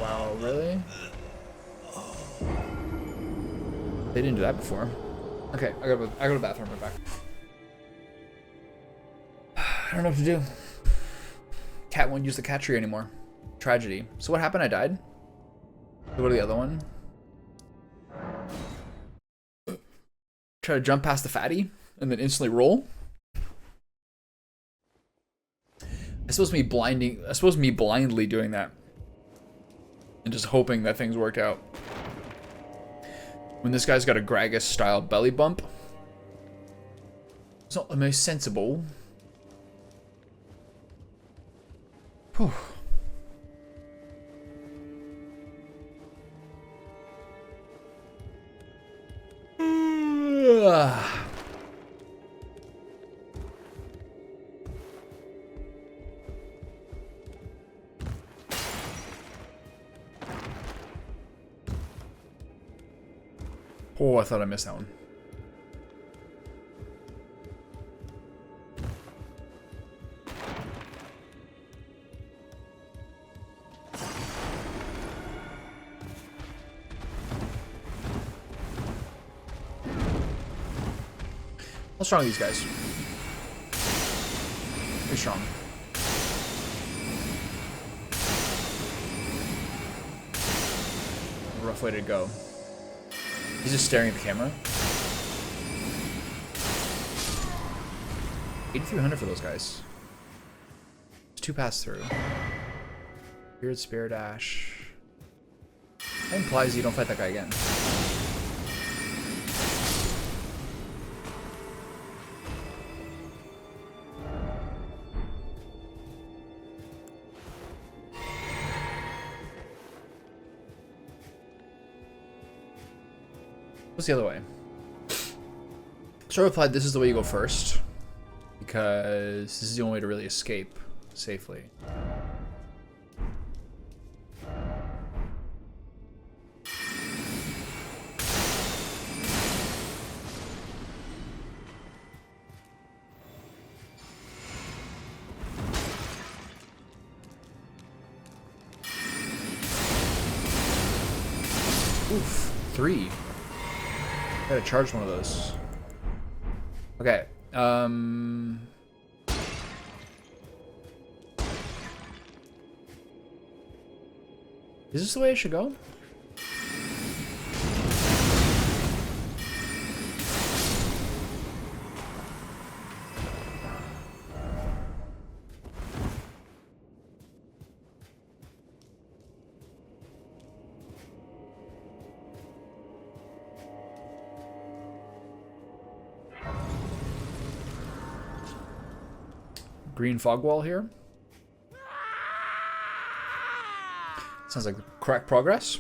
Wow, really? They didn't do that before. Okay, I go to the bathroom. Right back. I don't know what to do. Cat won't use the cat tree anymore. Tragedy. So what happened? I died? Go to the other one. Try to jump past the fatty and then instantly roll. I suppose me blindly doing that and just hoping that things worked out. When this guy's got a Gragas style belly bump, it's not the most sensible. Whew. Oh, I thought I missed that one. How strong are these guys? Pretty strong. Rough way to go. He's just staring at the camera. 8,300 for those guys. It's 2 pass through. Weird Spear Dash. That implies you don't fight that guy again. What's the other way? So I replied, this is the way you go first. Because this is the only way to really escape safely. Oof, 3. Gotta charge one of those. Okay, is this the way I should go? Green fog wall here. Sounds like correct progress.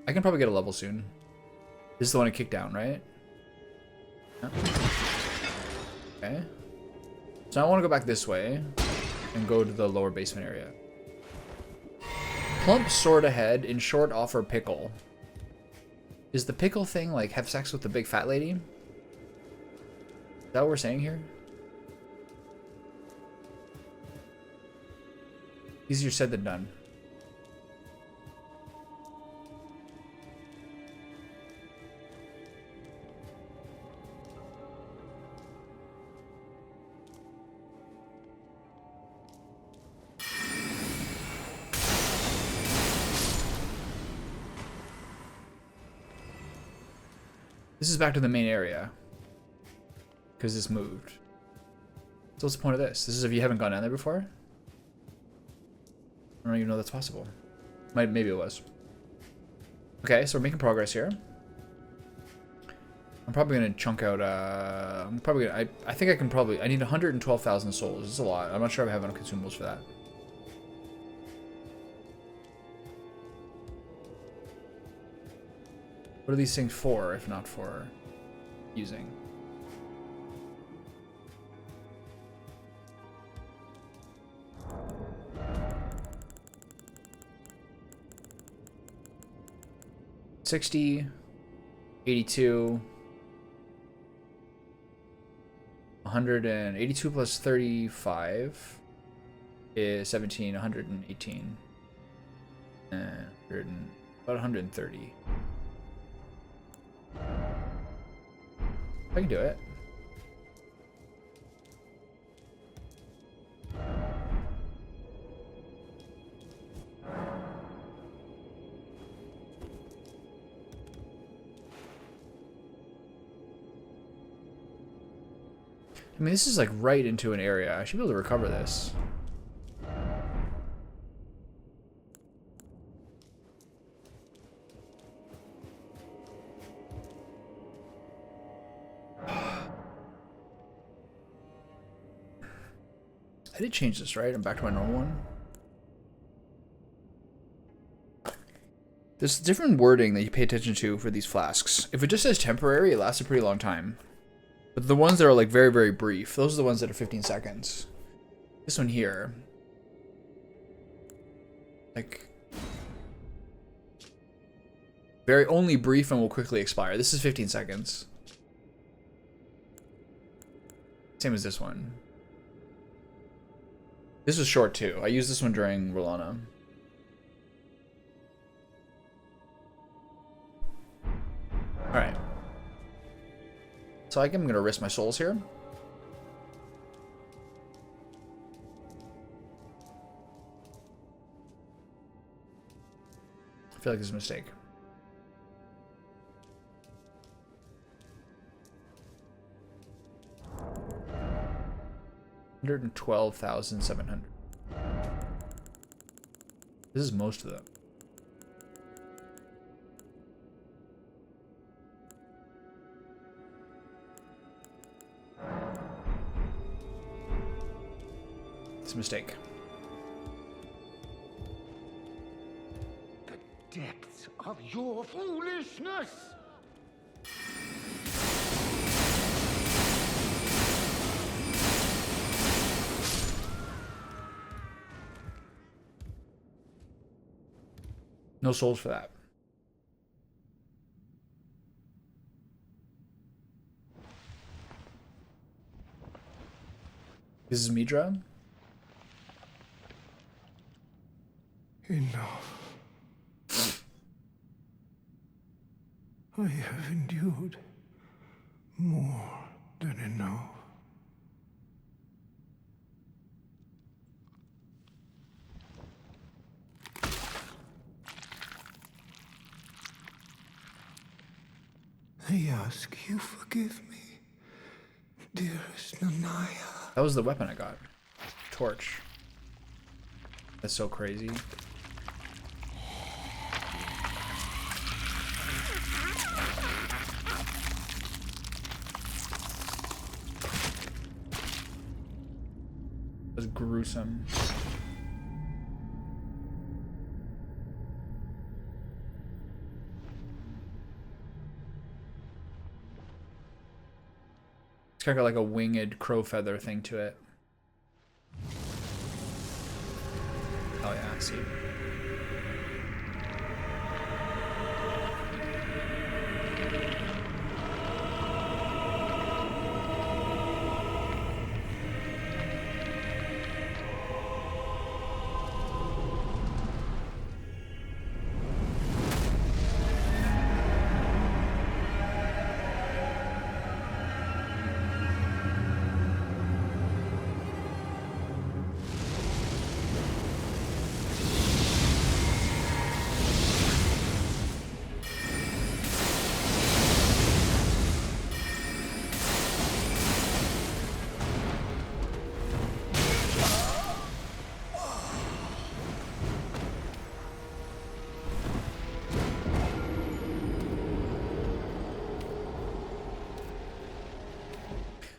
I can probably get a level soon. This is the one I kicked down, right? Yeah. Okay. So I want to go back this way and go to the lower basement area. Plump sword ahead, in short offer pickle. Is the pickle thing like have sex with the big fat lady? Is that what we're saying here? Easier said than done. This is back to the main area. Because this moved. So what's the point of this? This is if you haven't gone down there before? I don't even know that's possible. Maybe it was. Okay, so we're making progress here. I'm probably gonna chunk out. I'm probably gonna. I think I can probably. I need 112,000 souls. It's a lot. I'm not sure if I have enough consumables for that. What are these things for, if not for using? $60, 82, 182 plus 35 is 17, 118, and about 130. I can do it. I mean, this is like right into an area. I should be able to recover this. I did change this, right? I'm back to my normal one. There's different wording that you pay attention to for these flasks. If it just says temporary, it lasts a pretty long time. But the ones that are like very, very brief, those are the ones that are 15 seconds. This one here, like, very only brief and will quickly expire. This is 15 seconds. Same as this one. This was short too. I used this one during Rolana. Alright. So I'm going to risk my souls here. I feel like this is a mistake. $112,700. This is most of them. It's a mistake. The depths of your foolishness! No souls for that. This is Midra. Enough. I have endured more than enough. I ask you forgive me, dearest Nanaya. That was the weapon I got. Torch. That's so crazy. That's gruesome. It's kind of got like a winged crow feather thing to it. Oh yeah, I see.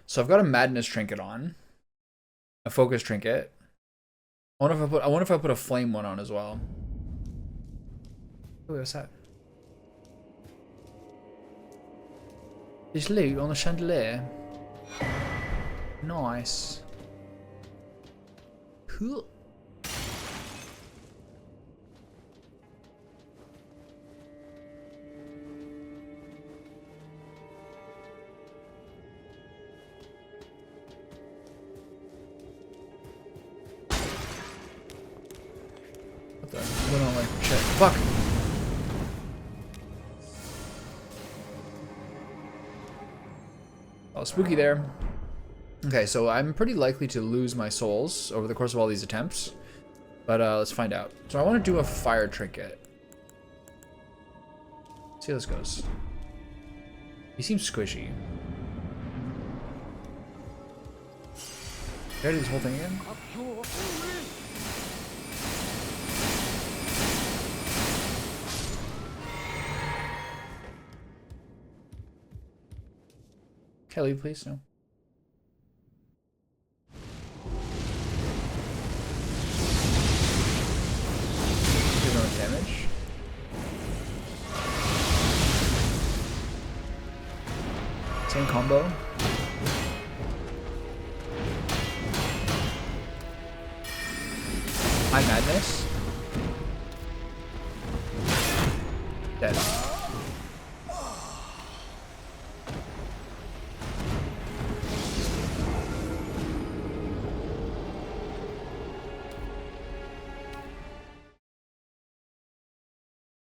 So I've got a madness trinket on, a focus trinket. I wonder if I put a flame one on as well. Oh, what's that? There's loot on the chandelier. Nice. Cool. What on like shit? Fuck. Oh, spooky there. Okay, so I'm pretty likely to lose my souls over the course of all these attempts, but let's find out. So I want to do a fire trinket. Let's see how this goes. He seems squishy. Did I do this whole thing again? Can I leave, please? No. There's no damage. Same combo. High madness. Dead.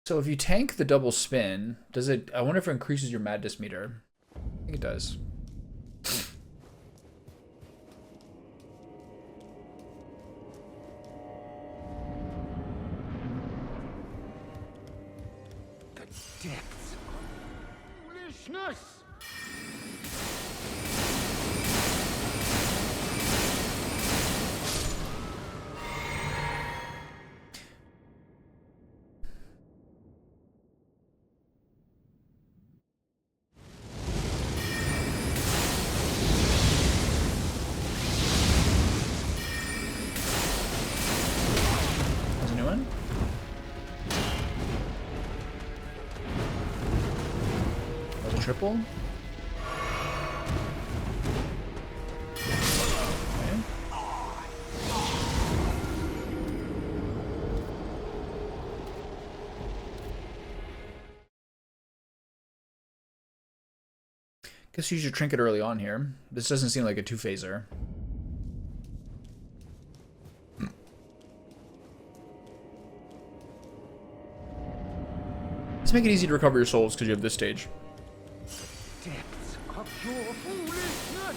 So if you tank the double spin, does it? I wonder if it increases your madness meter. I think it does. The depths of foolishness! Triple. Okay. Guess use your trinket early on here. This doesn't seem like a two-phaser. Let's make it easy to recover your souls because you have this stage. Depths of your foolishness!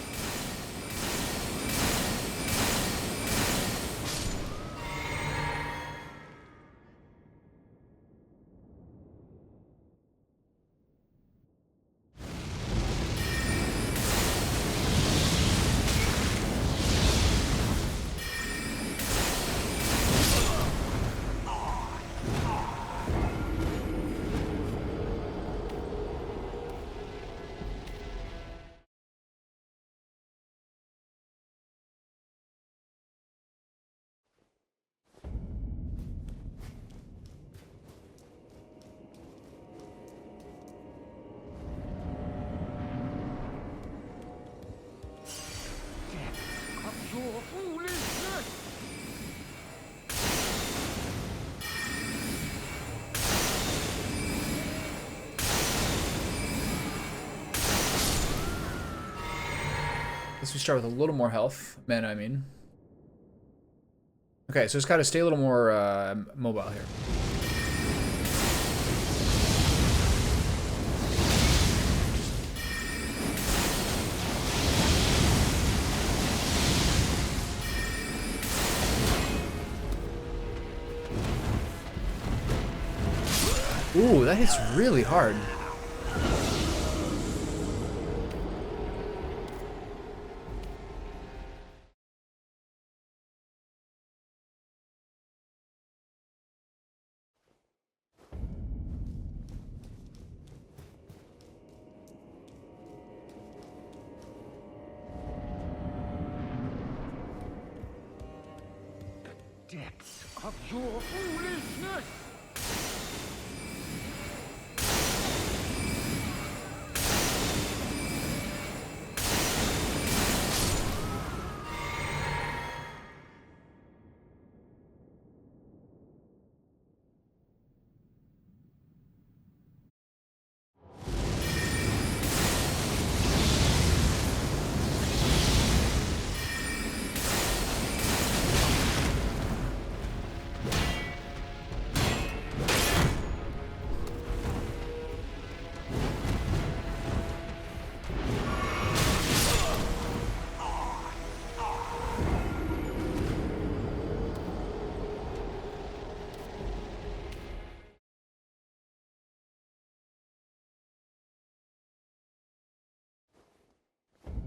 Your foolishness! Guess we start with a little more health. Mana, I mean. Okay, so it's got to stay a little more mobile here. Ooh, that hits really hard. Depths of your foolishness!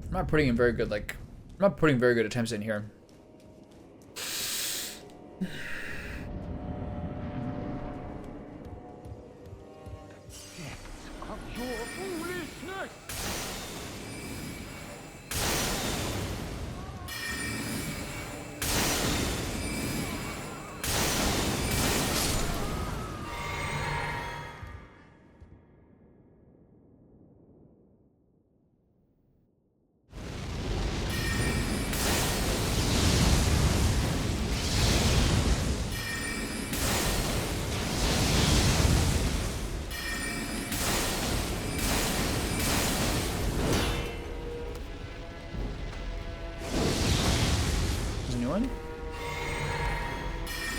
I'm not putting in very good, I'm not putting very good attempts in here. Depths of your foolishness!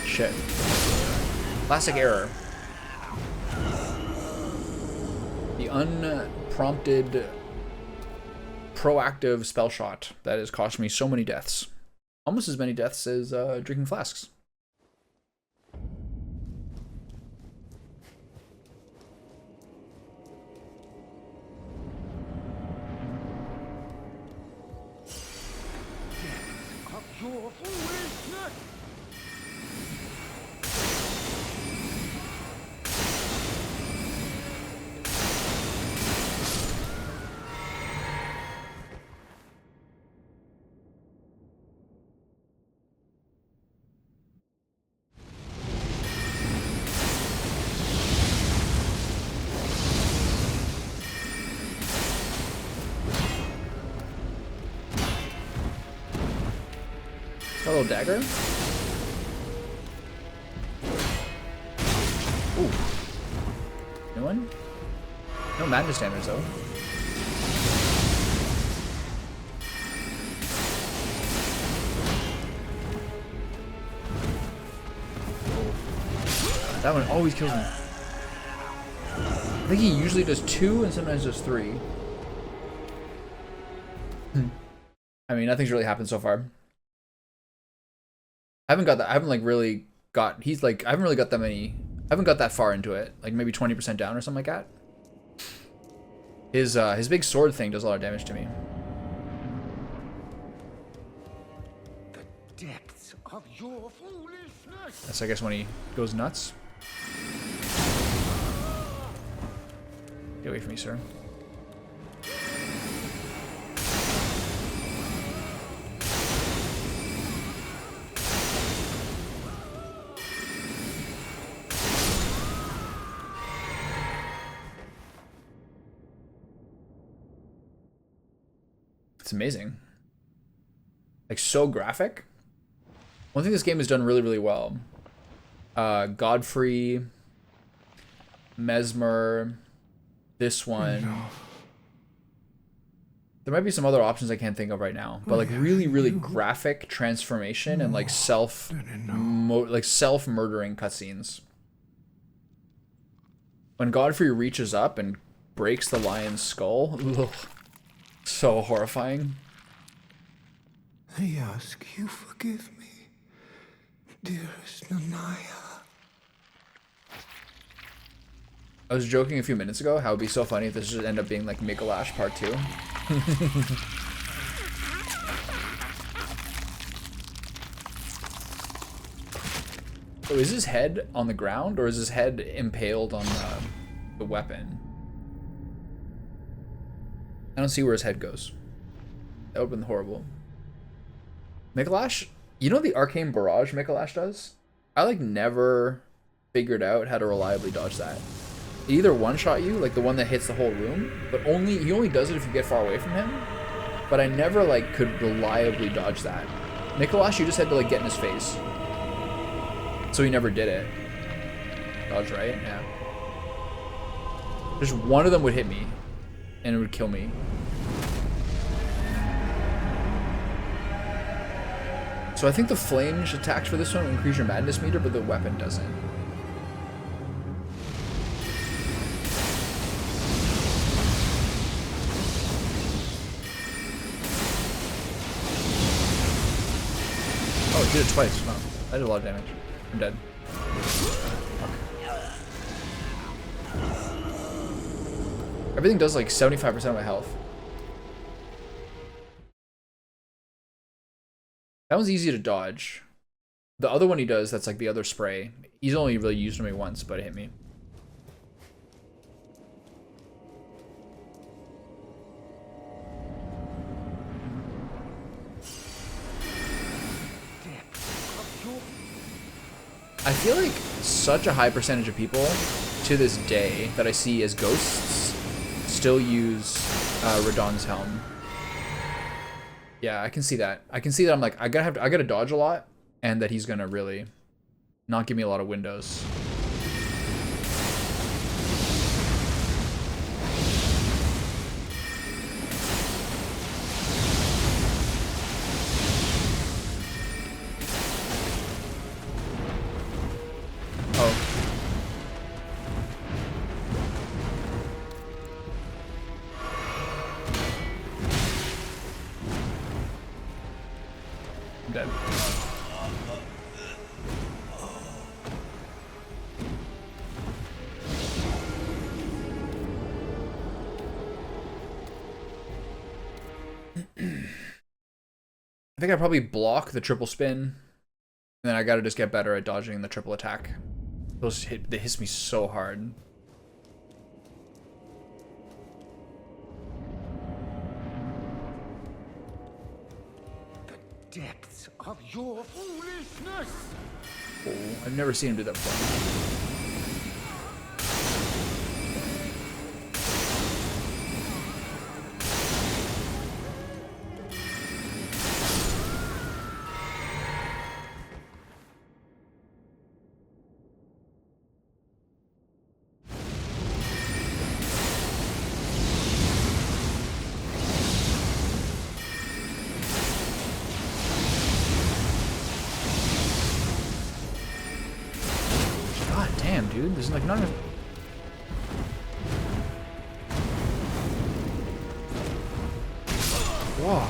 Shit. Classic error. The unprompted proactive spell shot that has cost me so many deaths. Almost as many deaths as drinking flasks. Depths of your foolishness! A little dagger. Ooh. New one? No madness damage though. That one always kills me. I think he usually does 2 and sometimes does 3. I mean, nothing's really happened so far. I haven't got that. I haven't like really got. He's like. I haven't really got that many. I haven't got that far into it. Like maybe 20% down or something like that. His big sword thing does a lot of damage to me. The depths of your foolishness. That's I guess when he goes nuts. Get away from me, sir. It's amazing. Like, so graphic. One thing this game has done really, really well. Godfrey, Mesmer, this one. No. There might be some other options I can't think of right now, but like really, really graphic transformation and like self-murdering cutscenes. When Godfrey reaches up and breaks the lion's skull, ugh, so horrifying. I ask you forgive me, dearest Nanaya. I was joking a few minutes ago how it'd be so funny if this should end up being like Mikolash Part 2. So is his head on the ground or is his head impaled on the weapon? I don't see where his head goes. That would have been horrible. Mikolash? You know the Arcane Barrage Mikolash does? I like never figured out how to reliably dodge that. It either one-shot you, like the one that hits the whole room, but he only does it if you get far away from him. But I never like could reliably dodge that. Mikolash, you just had to like get in his face. So he never did it. Dodge right? Yeah. Just one of them would hit me, and it would kill me. So I think the flange attacks for this one increase your madness meter, but the weapon doesn't. Oh, it did it twice. Wow. I did a lot of damage. I'm dead. Everything does like 75% of my health. That one's easy to dodge. The other one he does, that's like the other spray. He's only really used on me once, but it hit me. I feel like such a high percentage of people to this day that I see as ghosts still use Radahn's helm. Yeah, I can see that. I can see that I'm like, I gotta dodge a lot, and that he's gonna really not give me a lot of windows. Oh. I'm dead. I think I probably block the triple spin, and then I gotta just get better at dodging the triple attack. They hit me so hard. The depths of your foolishness. Oh, I've never seen him do that before. dude. There's like none of. Whoa.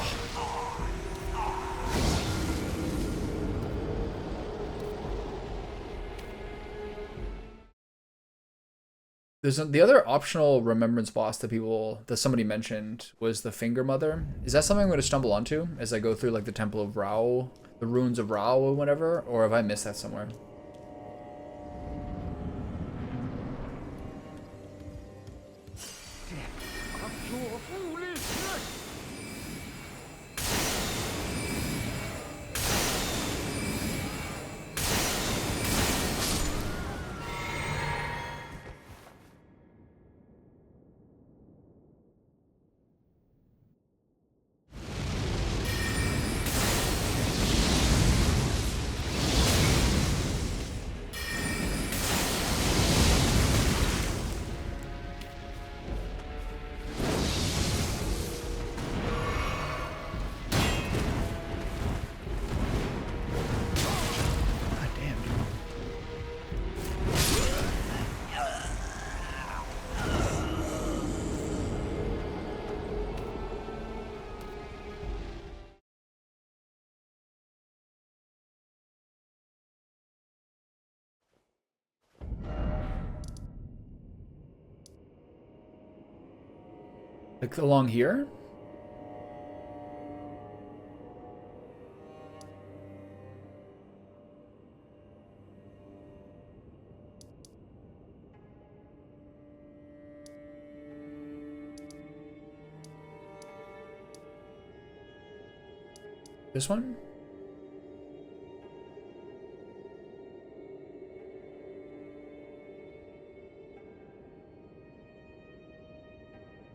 There's the other optional remembrance boss that somebody mentioned was the Finger Mother. Is that something I'm going to stumble onto as I go through like the Temple of Rao, the ruins of Rao or whatever, or have I missed that somewhere? Of your foolishness! Like along here? This one?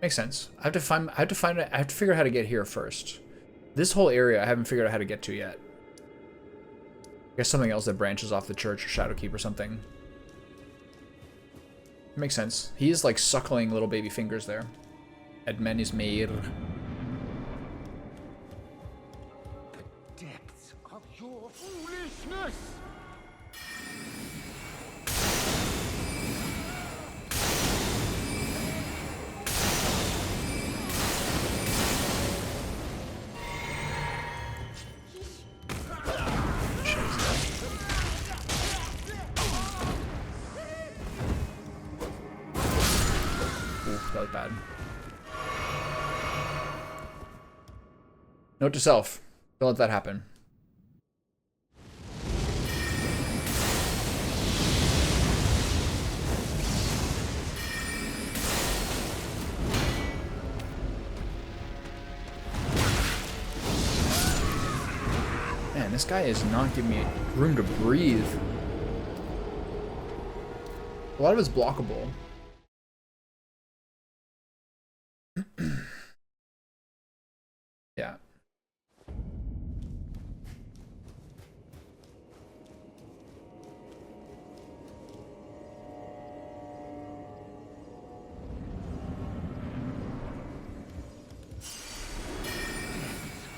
Makes sense. I have to figure out how to get here first. This whole area I haven't figured out how to get to yet. I guess something else that branches off the church or Shadowkeep or something. Makes sense. He is like suckling little baby fingers there. Edmen is made. The depths of your foolishness! That was bad. Note to self. Don't let that happen. Man, this guy is not giving me room to breathe. A lot of it's blockable. Yeah.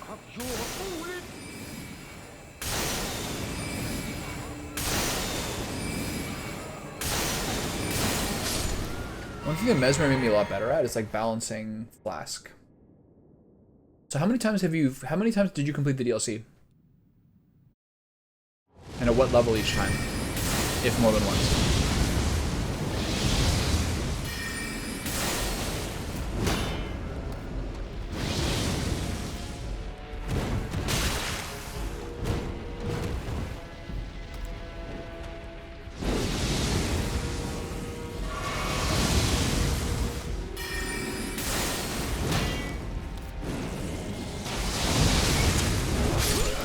Of your foolish... One thing that Mesmer made me a lot better at is like balancing Flask. So how many times did you complete the DLC? And at what level each time? If more than once.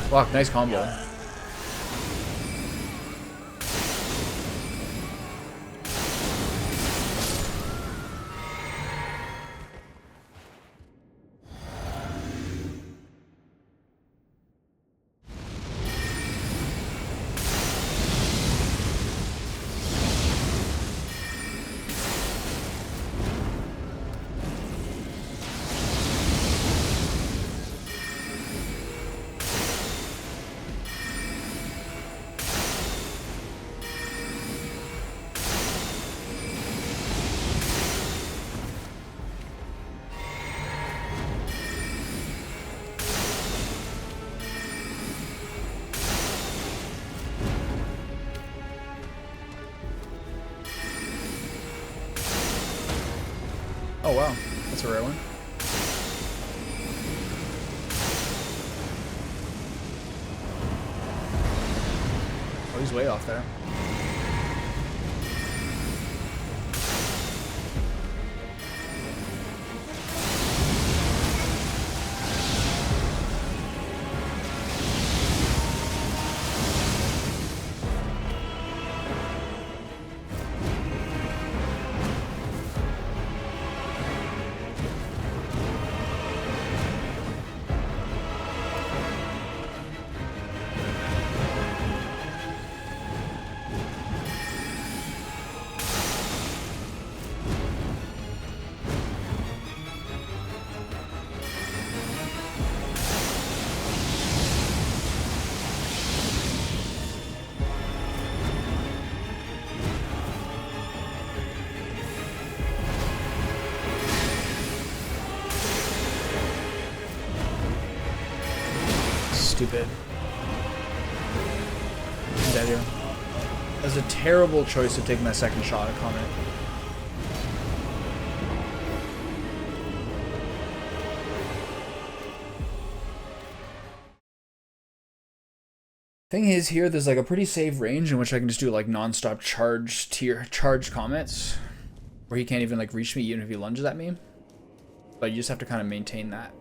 Fuck, nice combo. Oh wow, that's a rare one. Oh, he's way off there. Stupid. I'm dead here. That was a terrible choice of taking that second shot at Comet. Thing is, here there's like a pretty safe range in which I can just do like non-stop charged comets, where he can't even like reach me even if he lunges at me. But you just have to kind of maintain that.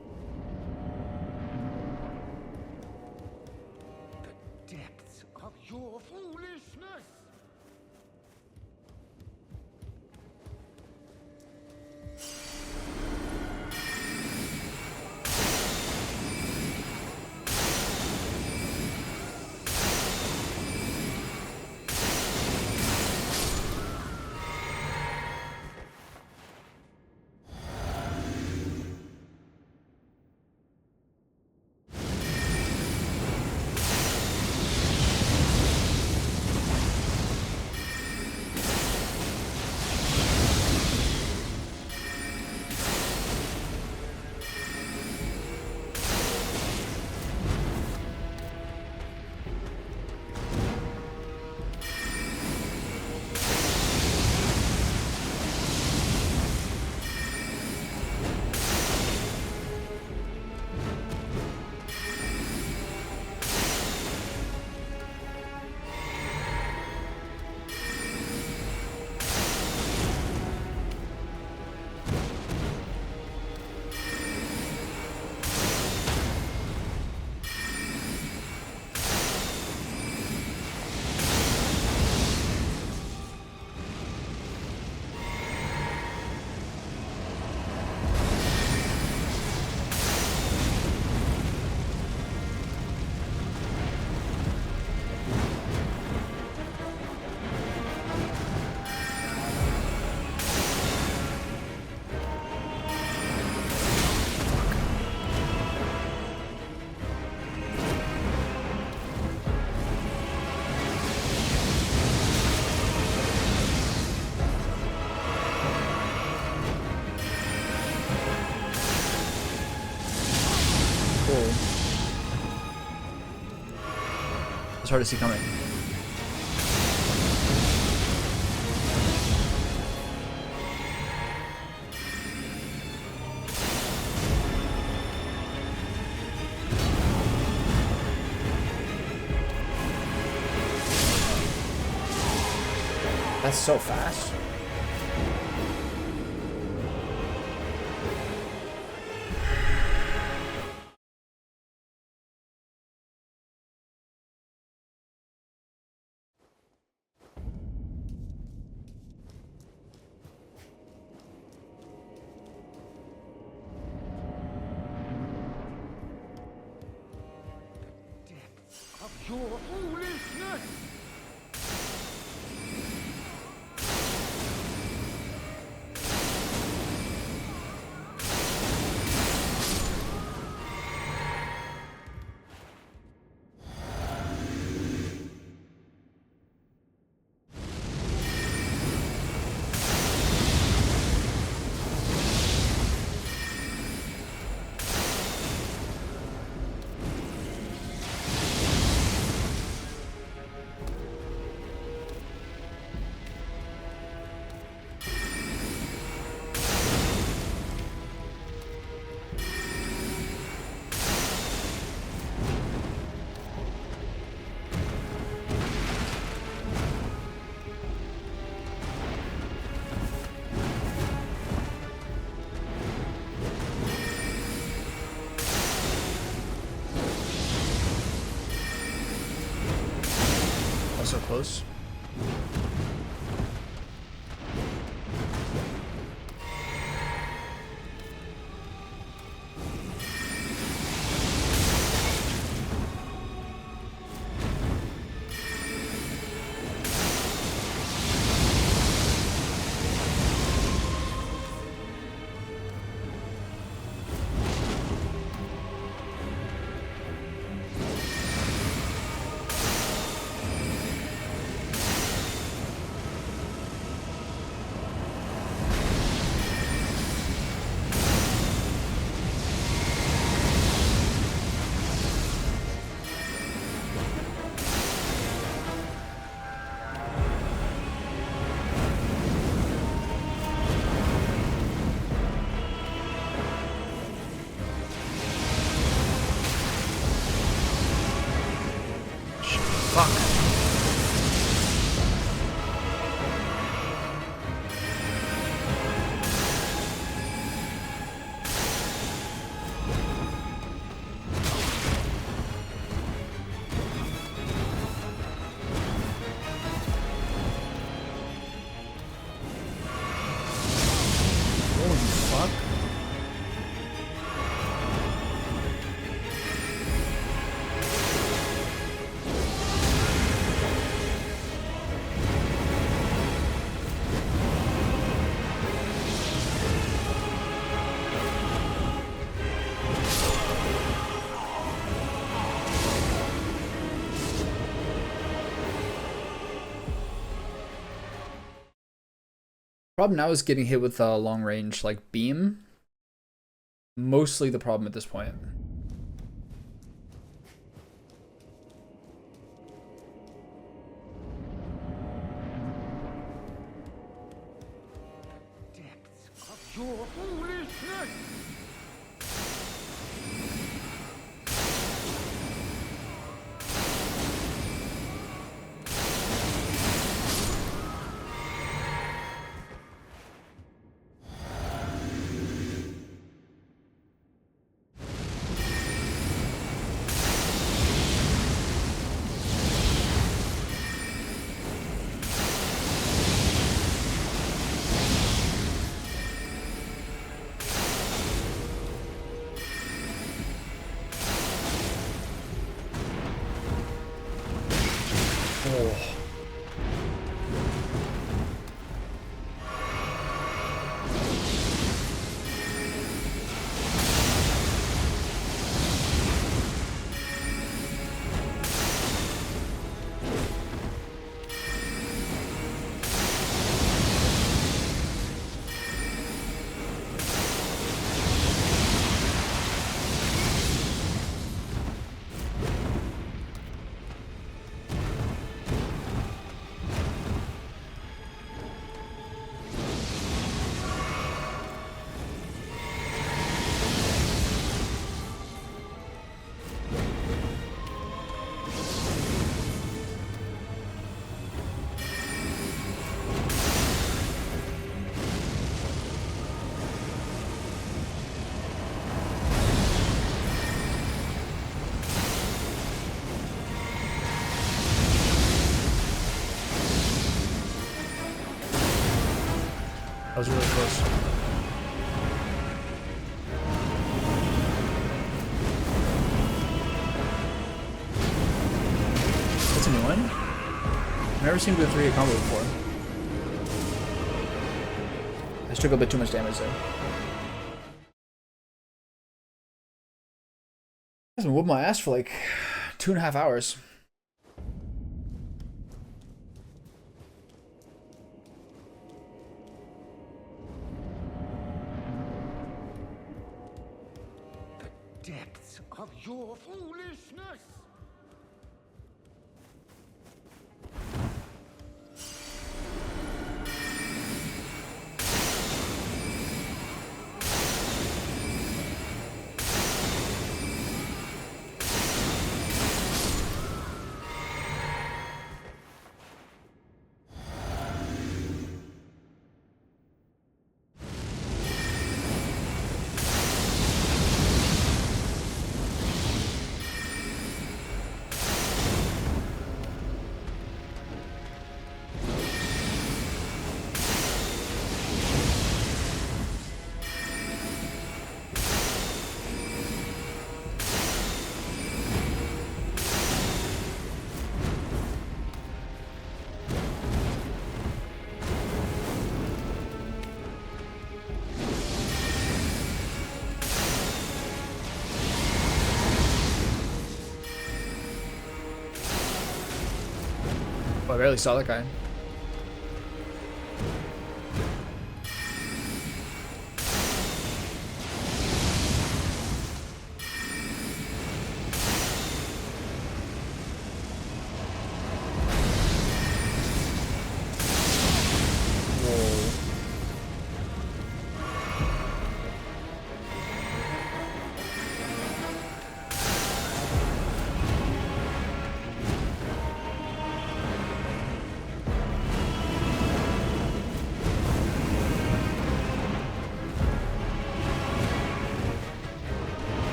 The depths of your foolishness! It's hard to see coming. That's so fast. Of your foolishness! was so close. Problem now is getting hit with a long range like beam. Mostly the problem at this point. Depths of your foolishness! That was really close. That's a new one. I've never seen the 3-hit combo before. I just took a bit too much damage there. I've been whooping my ass for like 2.5 hours. Depths of your foolishness! I barely saw that guy.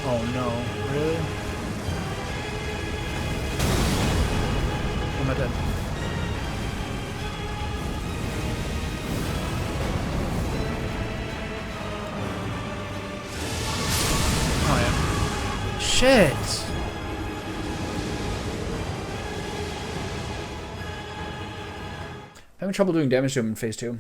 Oh no, really? Am I dead? Oh yeah. Shit! Having trouble doing damage to him in phase 2.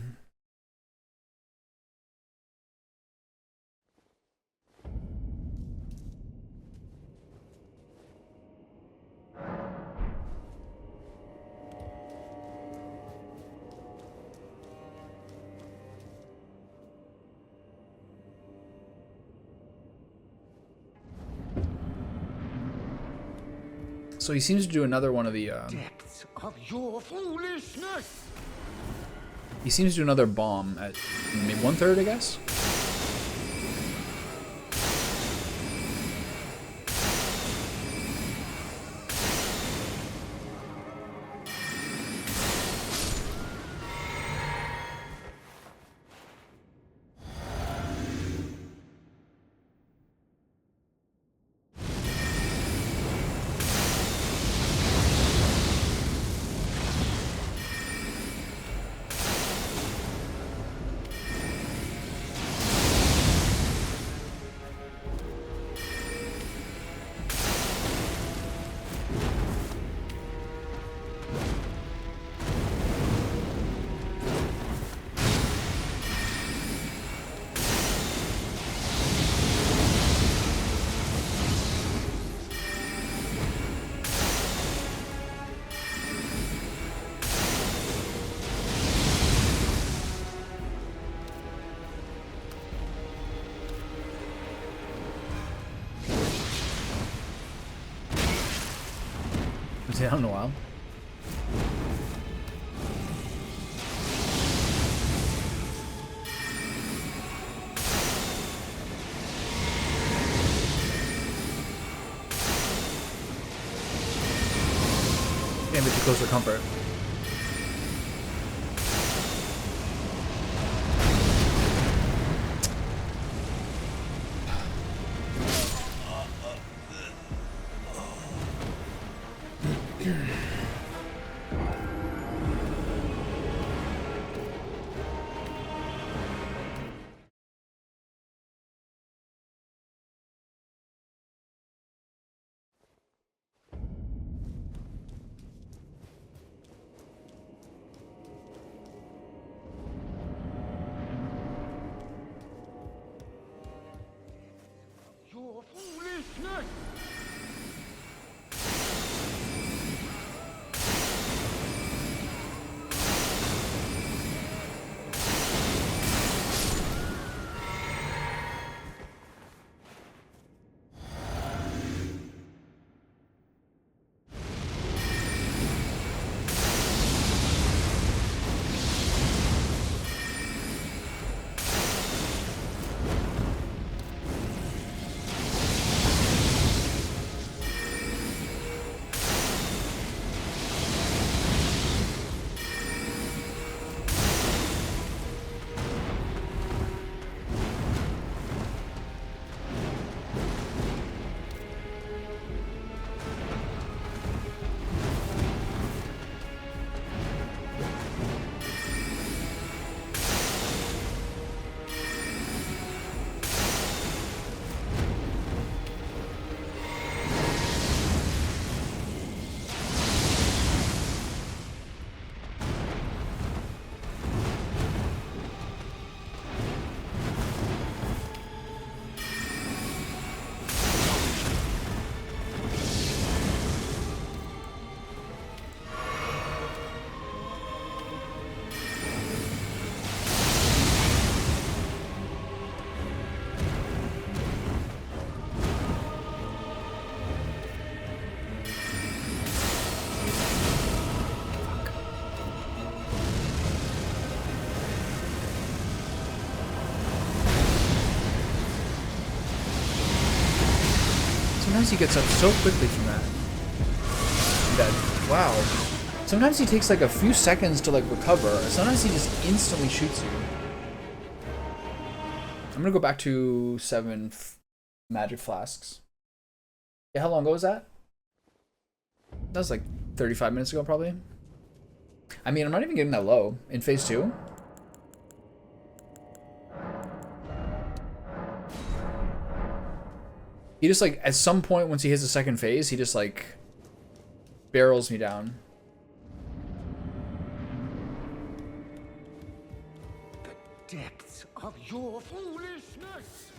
So he seems to do another one of the, Depths of your foolishness! he seems to do another bomb at maybe 1/3, I guess? Was he out in a while? Can't be too close for comfort. Sometimes he gets up so quickly from that. Dead. Wow. Sometimes he takes like a few seconds to like recover. Sometimes he just instantly shoots you. I'm gonna go back to 7 magic flasks. Yeah, how long ago was that? That was like 35 minutes ago, probably. I mean, I'm not even getting that low in phase 2. He just like, at some point once he hits the second phase, he just like barrels me down. The depths of your foolishness.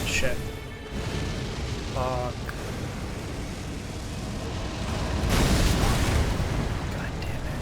Shit. Fuck. God damn it.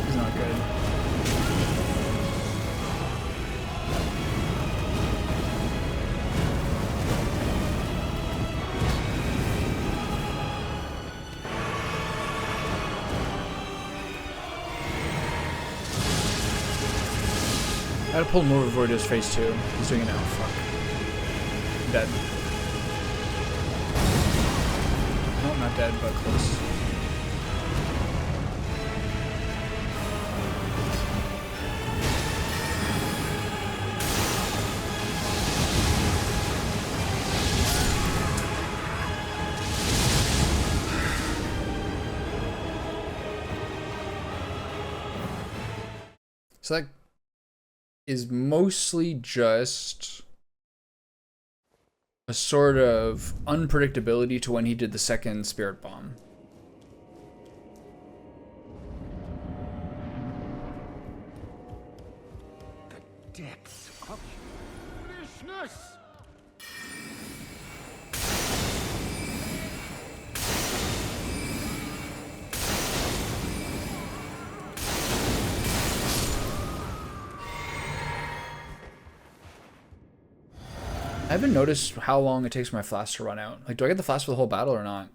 It's not good. I gotta pull him over before he does phase 2. He's doing it now. Fuck. I'm dead. No, I'm not dead, but close. So that is mostly just a sort of unpredictability to when he did the second spirit bomb. The depths of your foolishness. I haven't noticed how long it takes for my flask to run out. Like, do I get the flask for the whole battle or not?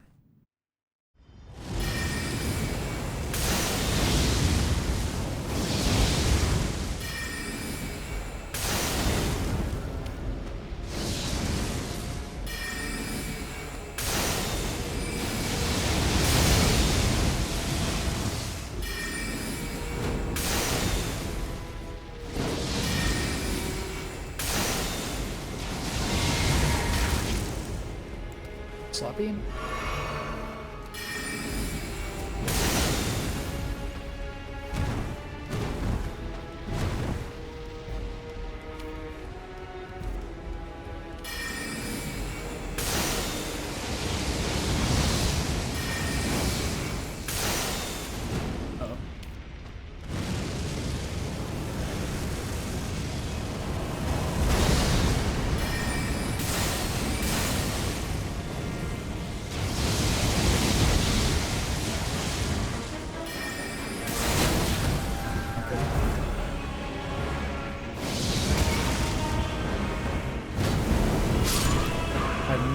Sloppy?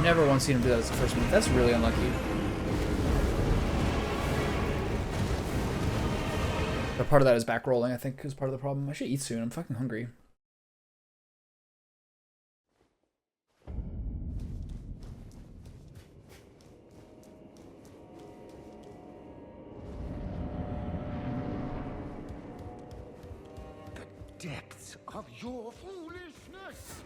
Never once seen him do that as the first move. That's really unlucky. But part of that is back rolling, I think, is part of the problem. I should eat soon. I'm fucking hungry. The depths of your foolishness!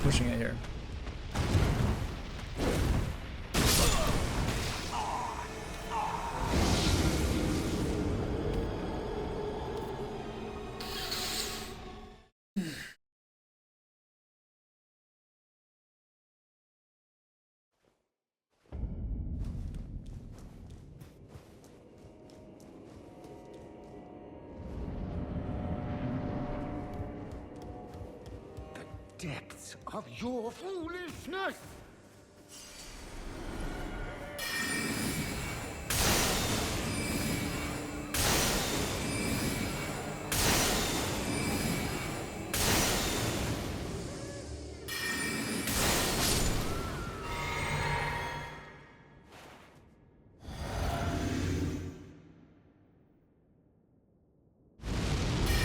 Pushing it here. Depths of your foolishness!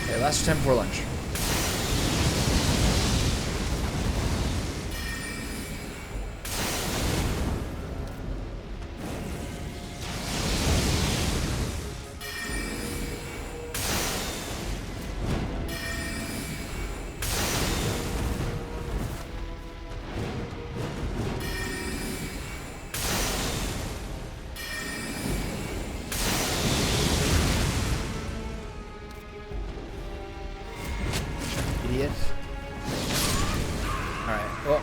Okay, last attempt before lunch. Idiot. Alright, well.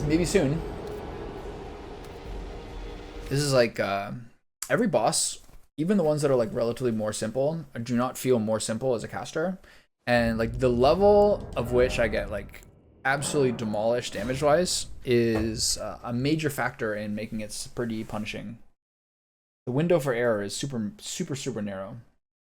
Maybe soon. This is like, every boss, even the ones that are like relatively more simple, do not feel more simple as a caster. And like the level of which I get like absolutely demolished damage-wise is a major factor in making it pretty punishing. The window for error is super narrow.